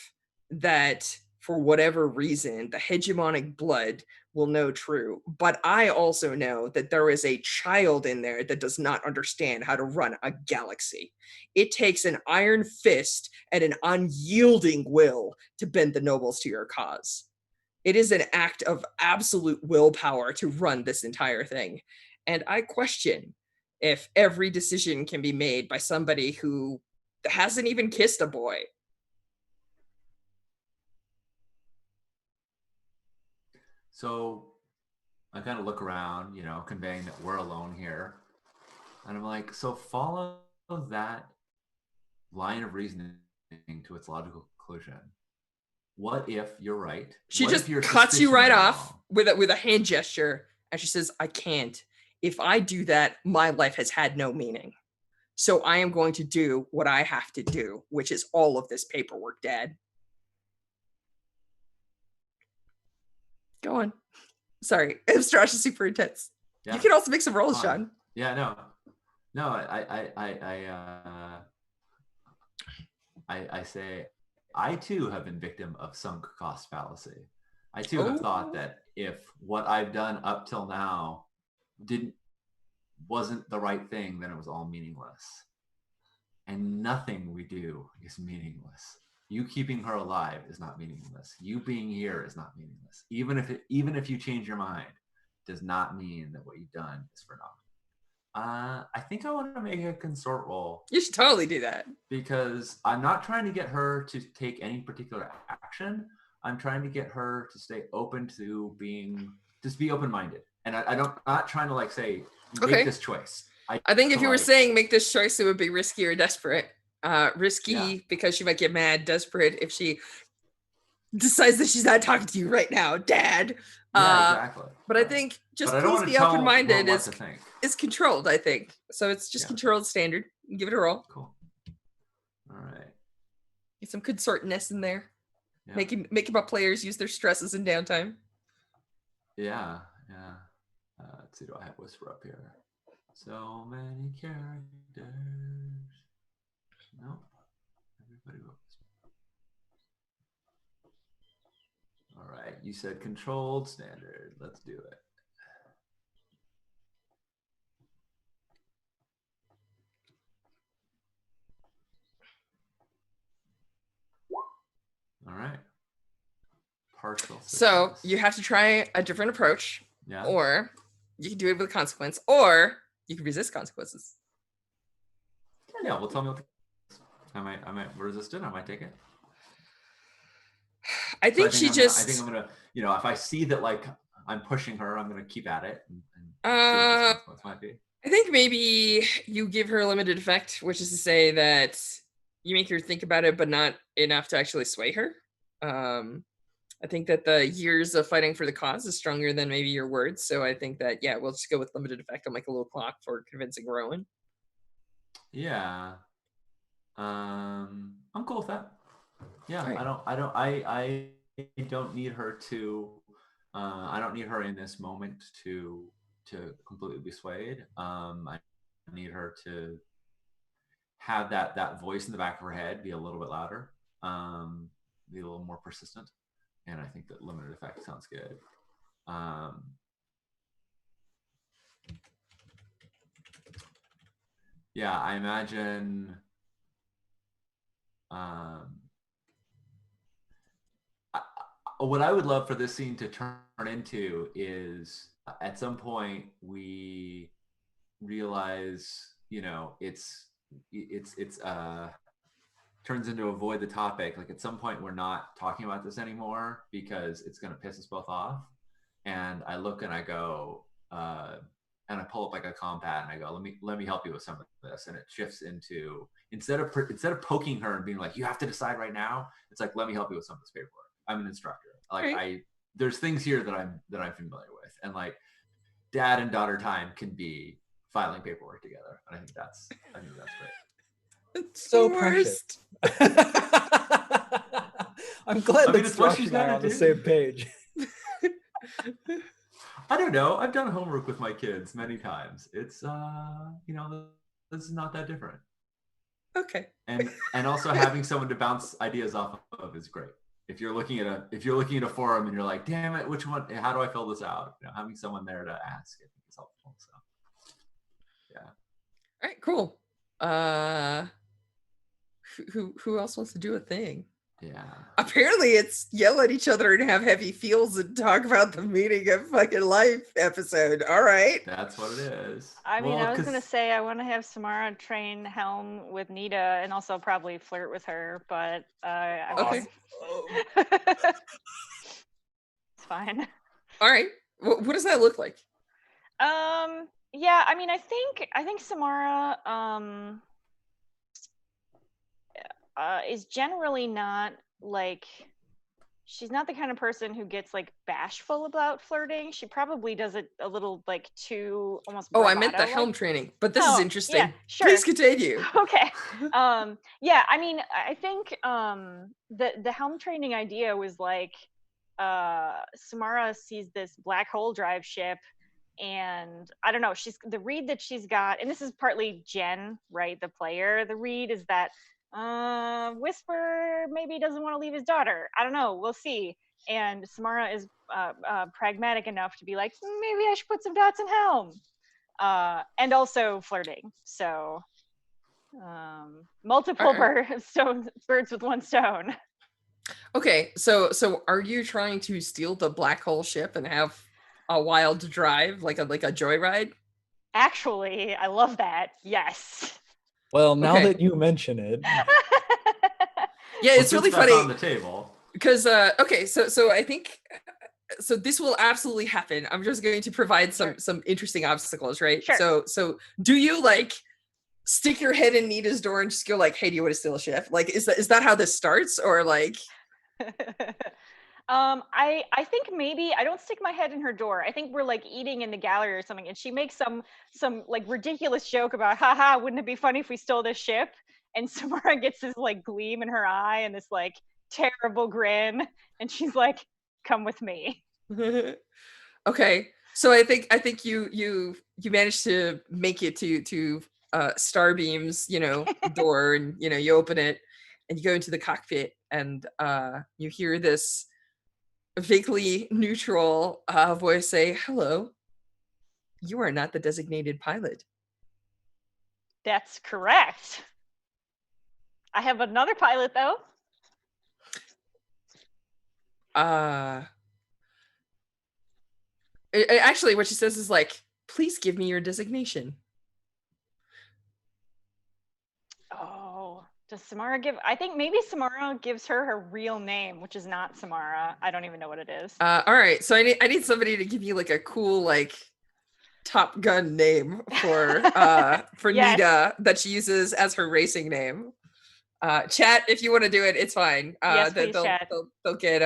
that for whatever reason, the hegemonic blood will know true. But I also know that there is a child in there that does not understand how to run a galaxy. It takes an iron fist and an unyielding will to bend the nobles to your cause. It is an act of absolute willpower to run this entire thing. And I question if every decision can be made by somebody who hasn't even kissed a boy.
So I kind of look around, conveying that we're alone here. And I'm like, so follow that line of reasoning to its logical conclusion. What if you're right?
She
What
just
if your
cuts you right
suspicions are
off
wrong?
with a hand gesture, and she says, "I can't. If I do that, my life has had no meaning. So I am going to do what I have to do, which is all of this paperwork, Dad." Go on. Sorry, Abstract is super intense.
Yeah.
You can also make some rolls,
Fine.
Sean.
Yeah, no. I say I too have been victim of sunk cost fallacy. I too have thought that if what I've done up till now wasn't the right thing, then it was all meaningless. And nothing we do is meaningless. You keeping her alive is not meaningless. You being here is not meaningless. Even if you change your mind, does not mean that what you've done is for naught. I think I want to make a consort roll.
You should totally do that.
Because I'm not trying to get her to take any particular action. I'm trying to get her to stay open to just be open-minded. And I'm not trying to like say, make this choice.
I think if you were saying make this choice, it would be risky or desperate. Risky because she might get mad, desperate if she decides that she's not talking to you right now, Dad.
Yeah, exactly.
But I think just
I
please be open-minded is controlled, I think. So it's just controlled standard. Give it a roll.
Cool. All right.
Get some consortness in there. Yeah. Making my players use their stresses in downtime.
Yeah. Let's see, do I have Whisper up here? So many characters. No. Everybody wrote Whisper. All right. You said controlled standard. Let's do it. All right. Partial success.
So you have to try a different approach.
Yeah.
Or you can do it with a consequence, or you can resist consequences.
Yeah, well, tell me what I might resist it. I might take it.
I think
I'm gonna, if I see that like I'm pushing her, I'm gonna keep at it. And see what the consequence might be.
I think maybe you give her a limited effect, which is to say that you make her think about it, but not enough to actually sway her. I think that the years of fighting for the cause is stronger than maybe your words. So I think that, we'll just go with limited effect. I'll make a little clock for convincing Rowan.
Yeah. I'm cool with that. Yeah. Right. I don't need her to, I don't need her in this moment to completely be swayed. I need her to have that voice in the back of her head be a little bit louder, be a little more persistent. And I think that limited effect sounds good. Yeah, I imagine what I would love for this scene to turn into is at some point we realize, it's turns into avoid the topic. Like at some point we're not talking about this anymore because it's going to piss us both off. And I look and I go, and I pull up like a compad and I go, let me help you with some of this. And it shifts into, instead of poking her and being like, you have to decide right now. It's like, let me help you with some of this paperwork. I'm an instructor. Like there's things here that I'm familiar with. And like dad and daughter time can be filing paperwork together. And I think that's great.
It's so precious. I'm glad that Josh and I are on the same page.
I don't know. I've done homework with my kids many times. It's this is not that different.
Okay.
And also having someone to bounce ideas off of is great. If you're looking at a forum and you're like, damn it, which one? How do I fill this out? Having someone there to ask, I think is helpful. So, yeah.
All right. Cool. Who else wants to do a thing?
Yeah.
Apparently it's yell at each other and have heavy feels and talk about the meaning of fucking life episode. All right.
That's what it is.
I mean, I was going to say I want to have Samara train Helm with Nita and also probably flirt with her, but
okay.
It's fine.
All right. What does that look like?
Yeah, I mean, I think Samara is generally not like, she's not the kind of person who gets like bashful about flirting. She probably does it a little like too almost
Oh, I meant the
bravado-like.
helm training, but this is interesting.
Yeah, sure.
Please continue.
Okay. Yeah, I mean, I think the helm training idea was like, Samara sees this black hole drive ship, and I don't know, she's the read that she's got, and this is partly Jen, right, the player. The read is that Whisper maybe doesn't want to leave his daughter. I don't know, we'll see. And Samara is pragmatic enough to be like, maybe I should put some dots in helm. And also flirting. So multiple birds with one stone.
Okay, so are you trying to steal the black hole ship and have a wild drive, like a joyride?
Actually, I love that. Yes.
Well, now
Okay.
that you mention it,
Yeah, it's really funny
on the table.
because okay, so I think so this will absolutely happen. I'm just going to provide some interesting obstacles, right?
Sure.
So do you like stick your head in Nita's door and just go like, hey, do you want to steal a ship? Like, is that how this starts, or like?
I think maybe I don't stick my head in her door. I think we're like eating in the gallery or something, and she makes some like ridiculous joke about, haha, wouldn't it be funny if we stole this ship? And Samara gets this like gleam in her eye and this like terrible grin, and she's like, come with me.
Okay, so I think you managed to make it to Starbeam's door, and you open it and you go into the cockpit, and you hear this vaguely neutral voice say, hello, you are not the designated pilot.
That's correct. I have another pilot though.
Actually, what she says is like, please give me your designation.
Oh, does Samara give? I think maybe Samara gives her real name, which is not Samara. I don't even know what it is.
All right, so I need somebody to give you like a cool like Top Gun name for yes. Nita that she uses as her racing name. Chat, if you want to do it, it's fine.
Yes, please, chat.
They'll get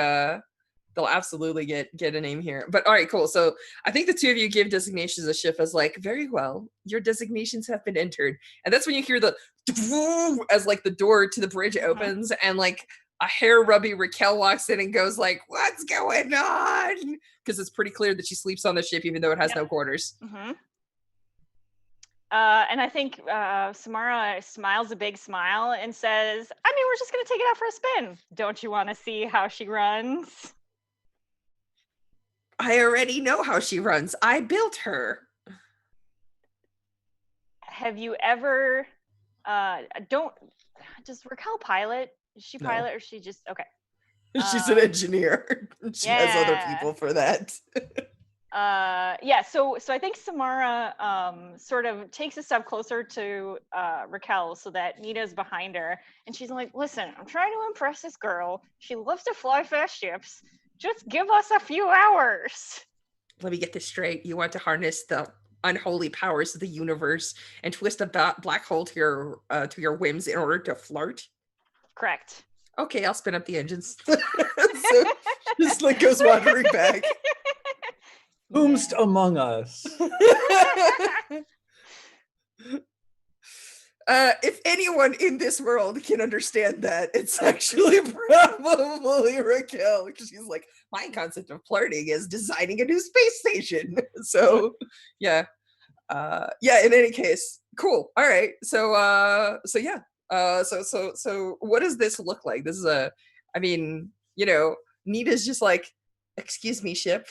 they'll absolutely get a name here. But all right, cool. So I think the two of you give designations of ship as like, very well, your designations have been entered. And that's when you hear the as like the door to the bridge opens, and like a hair rubby Raquel walks in and goes like, what's going on? Because it's pretty clear that she sleeps on the ship even though it has no quarters.
And I think Samara smiles a big smile and says, I mean, we're just going to take it out for a spin. Don't you want to see how she runs?
I already know how she runs. I built her.
Have you ever, does Raquel pilot? Is she pilot or is she just, okay.
She's an engineer. She has other people for that.
Yeah, so I think Samara sort of takes a step closer to Raquel so that Nita's behind her, and she's like, listen, I'm trying to impress this girl. She loves to fly fast ships. Just give us a few hours.
Let me get this straight. You want to harness the unholy powers of the universe and twist a black hole to your whims in order to flirt?
Correct.
Okay, I'll spin up the engines. So just like goes wandering back.
Whomst among us?
If anyone in this world can understand that, it's actually probably Raquel, because she's like, my concept of flirting is designing a new space station. So yeah. In any case, cool. All right. So what does this look like? This is Nita's just like, excuse me, ship.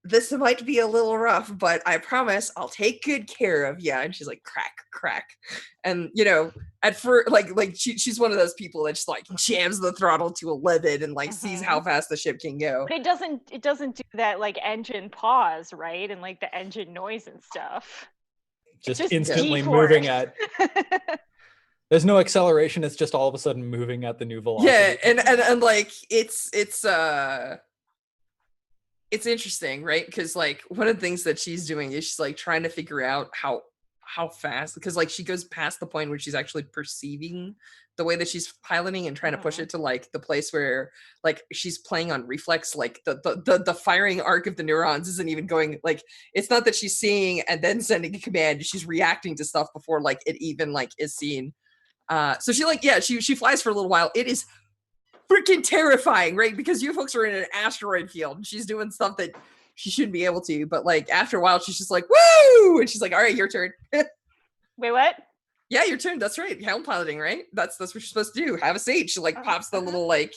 This might be a little rough, but I promise I'll take good care of you. And she's like, crack. And at first, she's one of those people that just like jams the throttle to 11 and like sees how fast the ship can go.
But it doesn't do that like engine pause, right? And like the engine noise and stuff.
Just instantly moving at. There's no acceleration. It's just all of a sudden moving at the new velocity.
Yeah, and like it's interesting, right? Because like one of the things that she's doing is she's like trying to figure out how fast, because like she goes past the point where she's actually perceiving the way that she's piloting and trying to push it to like the place where like she's playing on reflex, like the firing arc of the neurons isn't even going, like it's not that she's seeing and then sending a command, she's reacting to stuff before like it even like is seen. So she like, yeah, she flies for a little while. It is freaking terrifying, right? Because you folks are in an asteroid field and she's doing stuff that she shouldn't be able to, but like after a while she's just like, woo, and she's like, all right, your turn.
Wait, what?
Yeah, your turn. That's right. Helm piloting, right? That's what you're supposed to do. Have a seat. She like pops the little like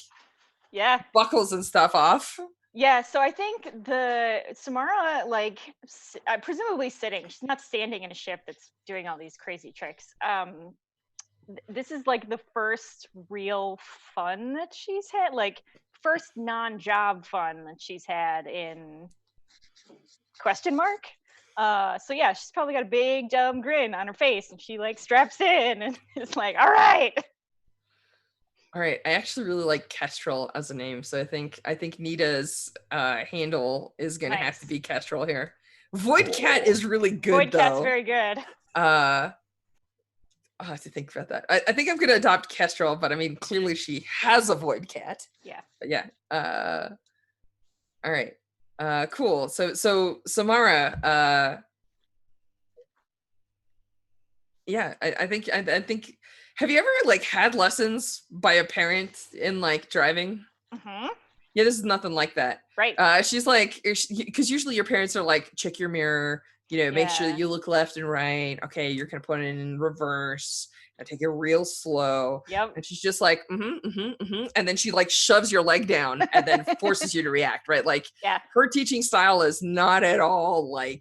buckles and stuff off.
Yeah, so I think the Samara, like presumably sitting, she's not standing in a ship that's doing all these crazy tricks. This is like the first real fun that she's had, like first non-job fun that she's had in question mark. So yeah, she's probably got a big dumb grin on her face and she like straps in and is like, all right.
I actually really like Kestrel as a name, so I think Nita's handle is gonna have to be Kestrel here. Void Cat is really good.
Void Cat's very good.
I'll have to think about that. I think I'm gonna adopt Kestrel, but I mean clearly she has a Void Cat.
Yeah.
But yeah. All right. Cool. So Samara, yeah, I think have you ever like had lessons by a parent in like driving? Yeah, this is nothing like that.
Right.
She's like, because usually your parents are like, check your mirror, you know, make sure that you look left and right. Okay, you're gonna put it in reverse. And take it real slow.
Yep.
And she's just like, and then she like shoves your leg down and then forces you to react, right? Like, her teaching style is not at all like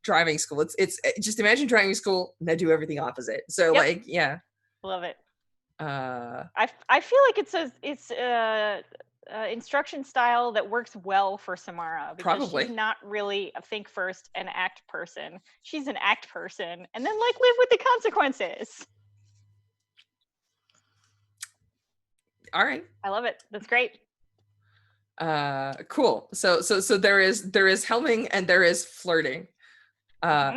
driving school. It's just imagine driving school, now do everything opposite. So like, yeah.
Love it. I feel like it's instruction style that works well for Samara because she's not really a think first and act person. She's an act person and then like live with the consequences.
All right.
I love it. That's great.
Cool. So there is helming and there is flirting.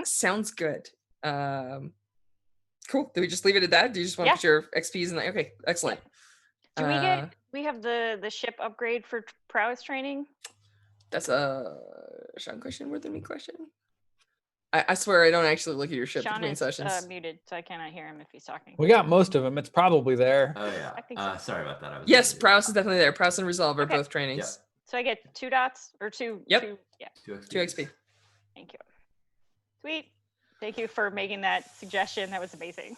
Sounds good. Cool. Do we just leave it at that? Do you just want to put your XPs in there? Okay, excellent.
Do we have the ship upgrade for prowess training?
That's a Sean question more than me question. I swear I don't actually look at your ship between sessions.
Sean is muted, so I cannot hear him if he's talking.
We got most of them. It's probably there.
Oh yeah.
I think so.
Sorry about that.
Yes, prowess is definitely there. Prowess and resolve are both trainings.
Yep.
So I get 2 dots or 2.
Yep.
2
XP.
Thank you. Sweet. Thank you for making that suggestion. That was amazing.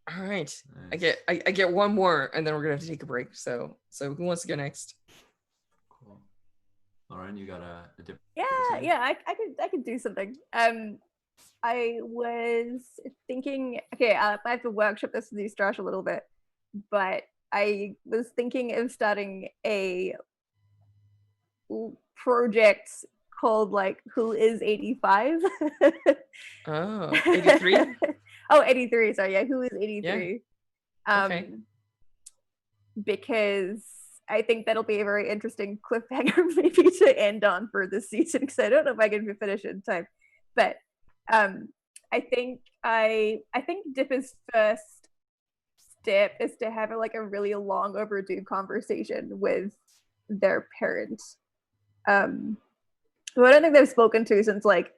All right.
Nice.
I get one more and then we're gonna have to take a break. So who wants to go next?
Cool. Lauren, you got a different
I could do something. I was thinking, okay, I have to workshop this with you, Strash, a little bit, but I was thinking of starting a project called like Who is 85?
Oh, 83?
Oh, 83, sorry, yeah, Who is 83?
Yeah. Okay.
Because I think that'll be a very interesting cliffhanger maybe to end on for this season, because I don't know if I can finish it in time. But I think Dipper's first step is to have like a really long overdue conversation with their parents, who I don't think they've spoken to since like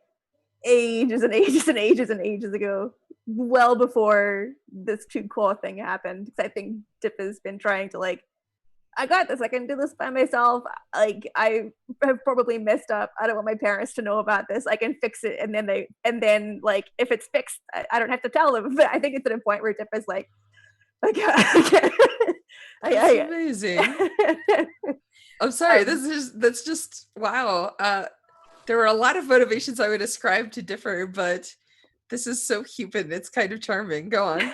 ages and ages and ages and ages ago, well before this Tube Core thing happened. Because I think Dipper's been trying to like, I got this, I can do this by myself, like I have probably messed up, I don't want my parents to know about this, I can fix it, and then like if it's fixed, I don't have to tell them. But I think it's at a point where Dipper's like
that's amazing. I'm sorry, that's just wow. There were a lot of motivations I would ascribe to Dipper, but this is so human, it's kind of charming. Go on.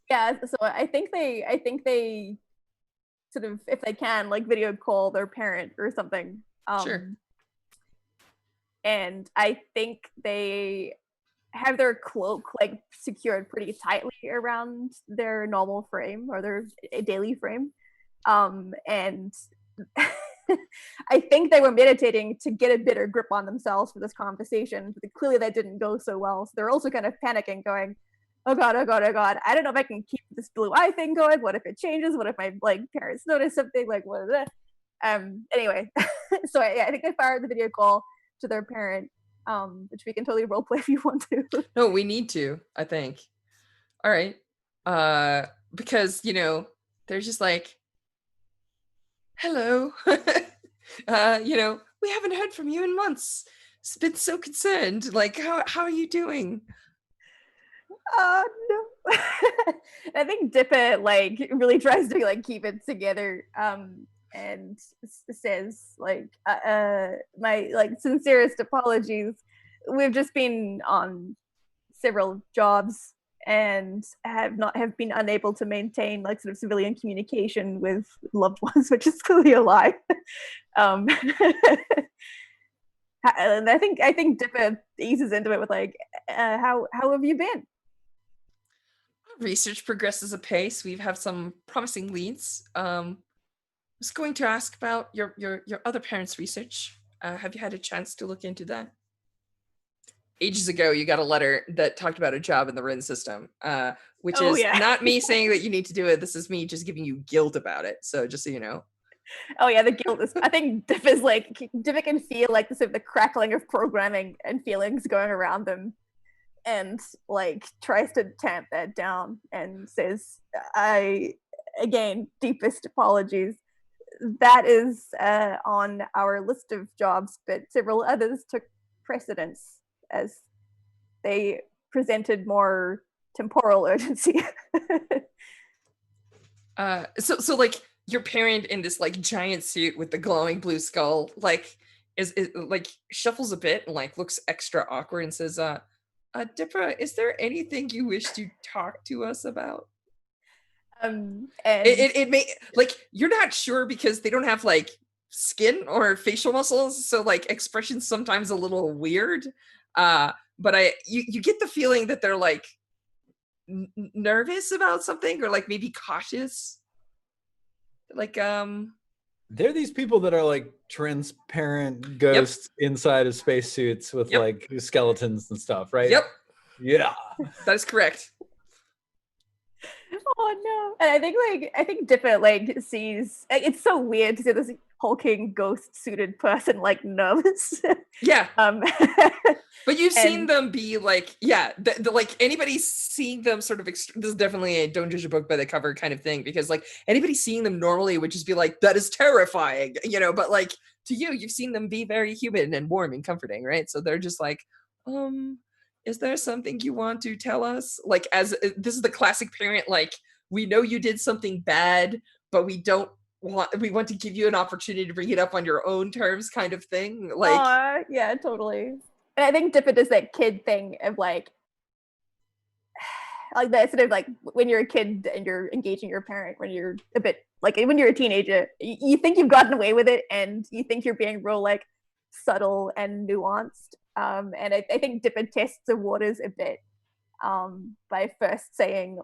Yeah, so I think they sort of, if they can, like video call their parent or something.
Sure.
And I think they have their cloak like secured pretty tightly around their normal frame or their daily frame. And I think they were meditating to get a better grip on themselves for this conversation, but clearly that didn't go so well. So they're also kind of panicking, going, oh god, oh god, oh god, I don't know if I can keep this blue eye thing going. What if it changes? What if my parents notice something? What is it? Anyway, so I think they fired the video call to their parent, which we can totally roleplay if you want to.
No, we need to, I think. All right. Because, they're just like, hello. We haven't heard from you in months. It's been so concerned. Like, how are you doing?
No. I think Dippa really tries to keep it together, and says my sincerest apologies. We've just been on several jobs and have been unable to maintain sort of civilian communication with loved ones, which is clearly a lie. And I think Dippa eases into it with how have you been?
Research progresses apace. We have some promising leads. I was going to ask about your other parents' research. Have you had a chance to look into that? Ages ago, you got a letter that talked about a job in the RIN system, which is not me saying that you need to do it. This is me just giving you guilt about it. So just so you know.
Oh yeah, the guilt is. I think Dippa can feel the sort of the crackling of programming and feelings going around them, and tries to tamp that down and says, again, deepest apologies. That is on our list of jobs, but several others took precedence as they presented more temporal urgency.
So your parent in this giant suit with the glowing blue skull is shuffles a bit and looks extra awkward and says, Dippa, is there anything you wish to talk to us about?
And
it may you're not sure because they don't have skin or facial muscles, so expressions sometimes a little weird. But you get the feeling that they're nervous about something or maybe cautious.
They're these people that are transparent ghosts inside of spacesuits with skeletons and stuff, right?
Yep.
Yeah.
That is correct.
Oh no! And I think Dippa sees. It's so weird to see this hulking ghost-suited person nervous.
Yeah. But you've seen them be anybody seeing them sort of. This is definitely a don't judge a book by the cover kind of thing, because anybody seeing them normally would just be that is terrifying, But to you, you've seen them be very human and warm and comforting, right? So they're just is there something you want to tell us? As this is the classic parent, we know you did something bad, but we want to give you an opportunity to bring it up on your own terms kind of thing.
Yeah, totally. And I think Dippa does that kid thing of that sort of when you're a kid and you're engaging your parent when you're a bit when you're a teenager, you think you've gotten away with it and you think you're being real subtle and nuanced. And I think Dippa tests the waters a bit by first saying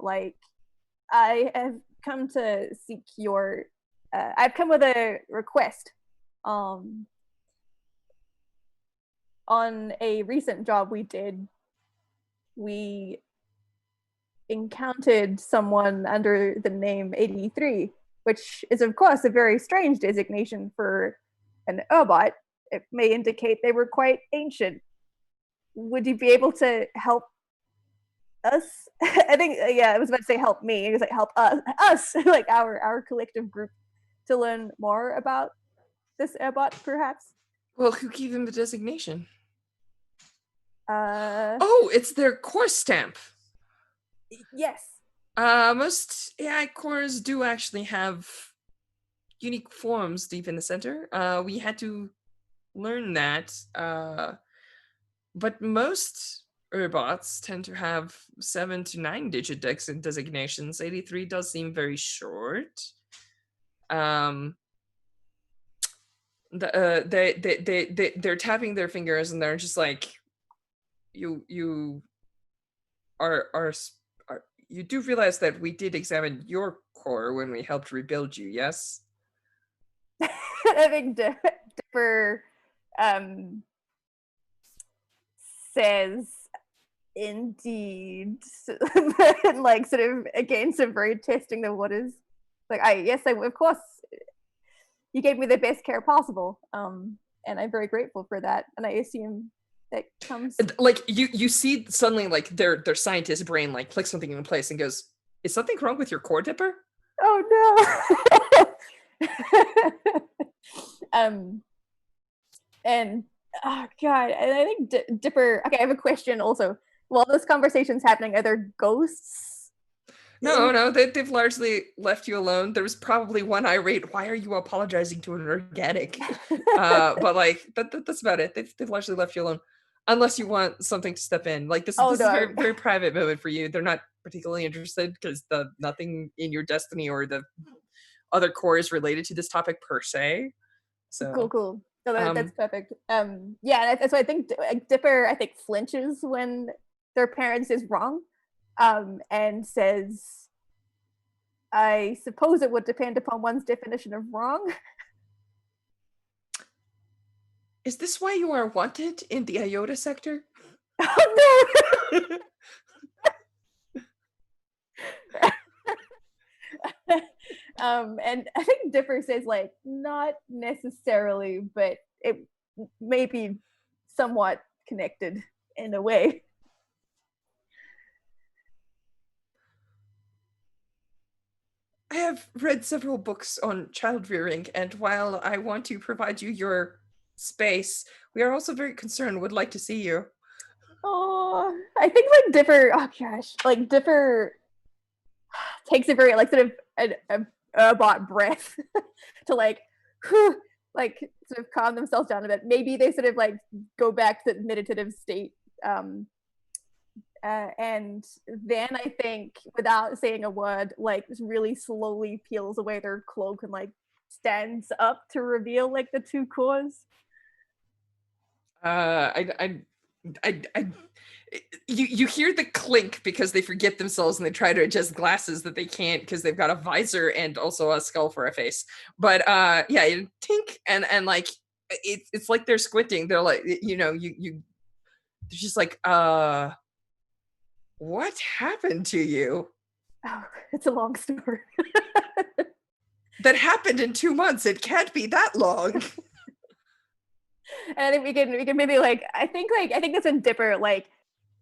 I have come to seek your I've come with a request. On a recent job we did, we encountered someone under the name 83, which is of course a very strange designation for an Urbot. It may indicate they were quite ancient. Would you be able to help us? I think, I was about to say help me. It was help us, our collective group, to learn more about this Urbot, perhaps?
Well, who gave them the designation?
Oh,
it's their core stamp.
Yes.
Most AI cores do actually have unique forms deep in the center. We had to learn that. But most Urbots tend to have 7 to 9 digit designations. 83 does seem very short. They're tapping their fingers and they're just you do realize that we did examine your core when we helped rebuild you, yes?
I think Dipper says, "Indeed," like sort of again, some very testing the waters. Like, of course, you gave me the best care possible, and I'm very grateful for that. And I assume that comes
like you see suddenly like their scientist brain like clicks something into place and goes, "Is something wrong with your core, Dipper?"
Oh no. And oh god, and I think Dipper. Okay, I have a question also. While this conversation's happening, are there ghosts?
No, they've largely left you alone. There was probably one irate, "Why are you apologizing to an organic?" But like that's about it. They've largely left you alone, unless you want something to step in. Like this is a very, very private moment for you. They're not particularly interested because nothing in your destiny or the other core is related to this topic per se. So
cool. No, that's perfect. Yeah, that's why I think Dipper, I think, flinches when their parents is wrong, and says, "I suppose it would depend upon one's definition of wrong."
Is this why you are wanted in the IOTA sector?
Oh no. And I think Dipper says, like, not necessarily, but it may be somewhat connected in a way.
I have read several books on child rearing, and while I want to provide you your space, we are also very concerned, would like to see you.
Oh, I think like Dipper, oh gosh, like Dipper takes a very like sort of a bot breath to like like sort of calm themselves down a bit. Maybe they sort of like go back to the meditative state, and then I think without saying a word, like really slowly peels away their cloak and like stands up to reveal like the two cores.
You hear the clink because they forget themselves and they try to adjust glasses that they can't because they've got a visor and also a skull for a face. But yeah, you tink and like it's like they're squinting. They're like, you they're just like, what happened to you?
Oh, it's a long story.
That happened in 2 months. It can't be that long.
And I think we can maybe like I think that's in Dipper like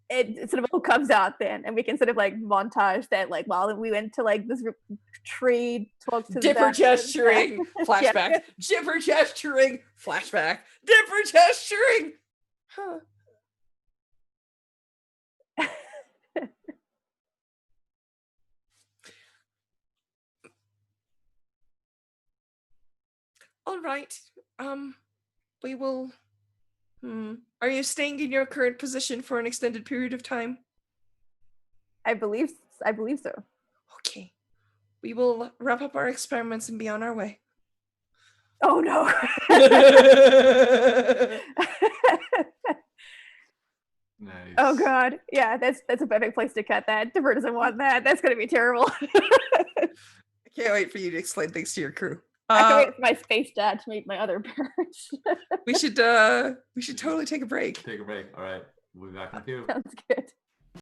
it sort of all comes out then, and we can sort of like montage that like while we went to like this tree, talk to
Dipper gesturing, flashback. Yeah. Dipper gesturing, flashback. Dipper gesturing. Huh. All right. We will. Are you staying in your current position for an extended period of time?
I believe so.
Okay. We will wrap up our experiments and be on our way.
Oh no.
Nice.
Oh god. Yeah, that's a perfect place to cut that. Dipper doesn't want that. That's gonna be terrible.
I can't wait for you to explain things to your crew.
I can't wait for my space dad to meet my other parents.
we should totally take a break.
Take a break. All right. We'll be back in a few.
Sounds good.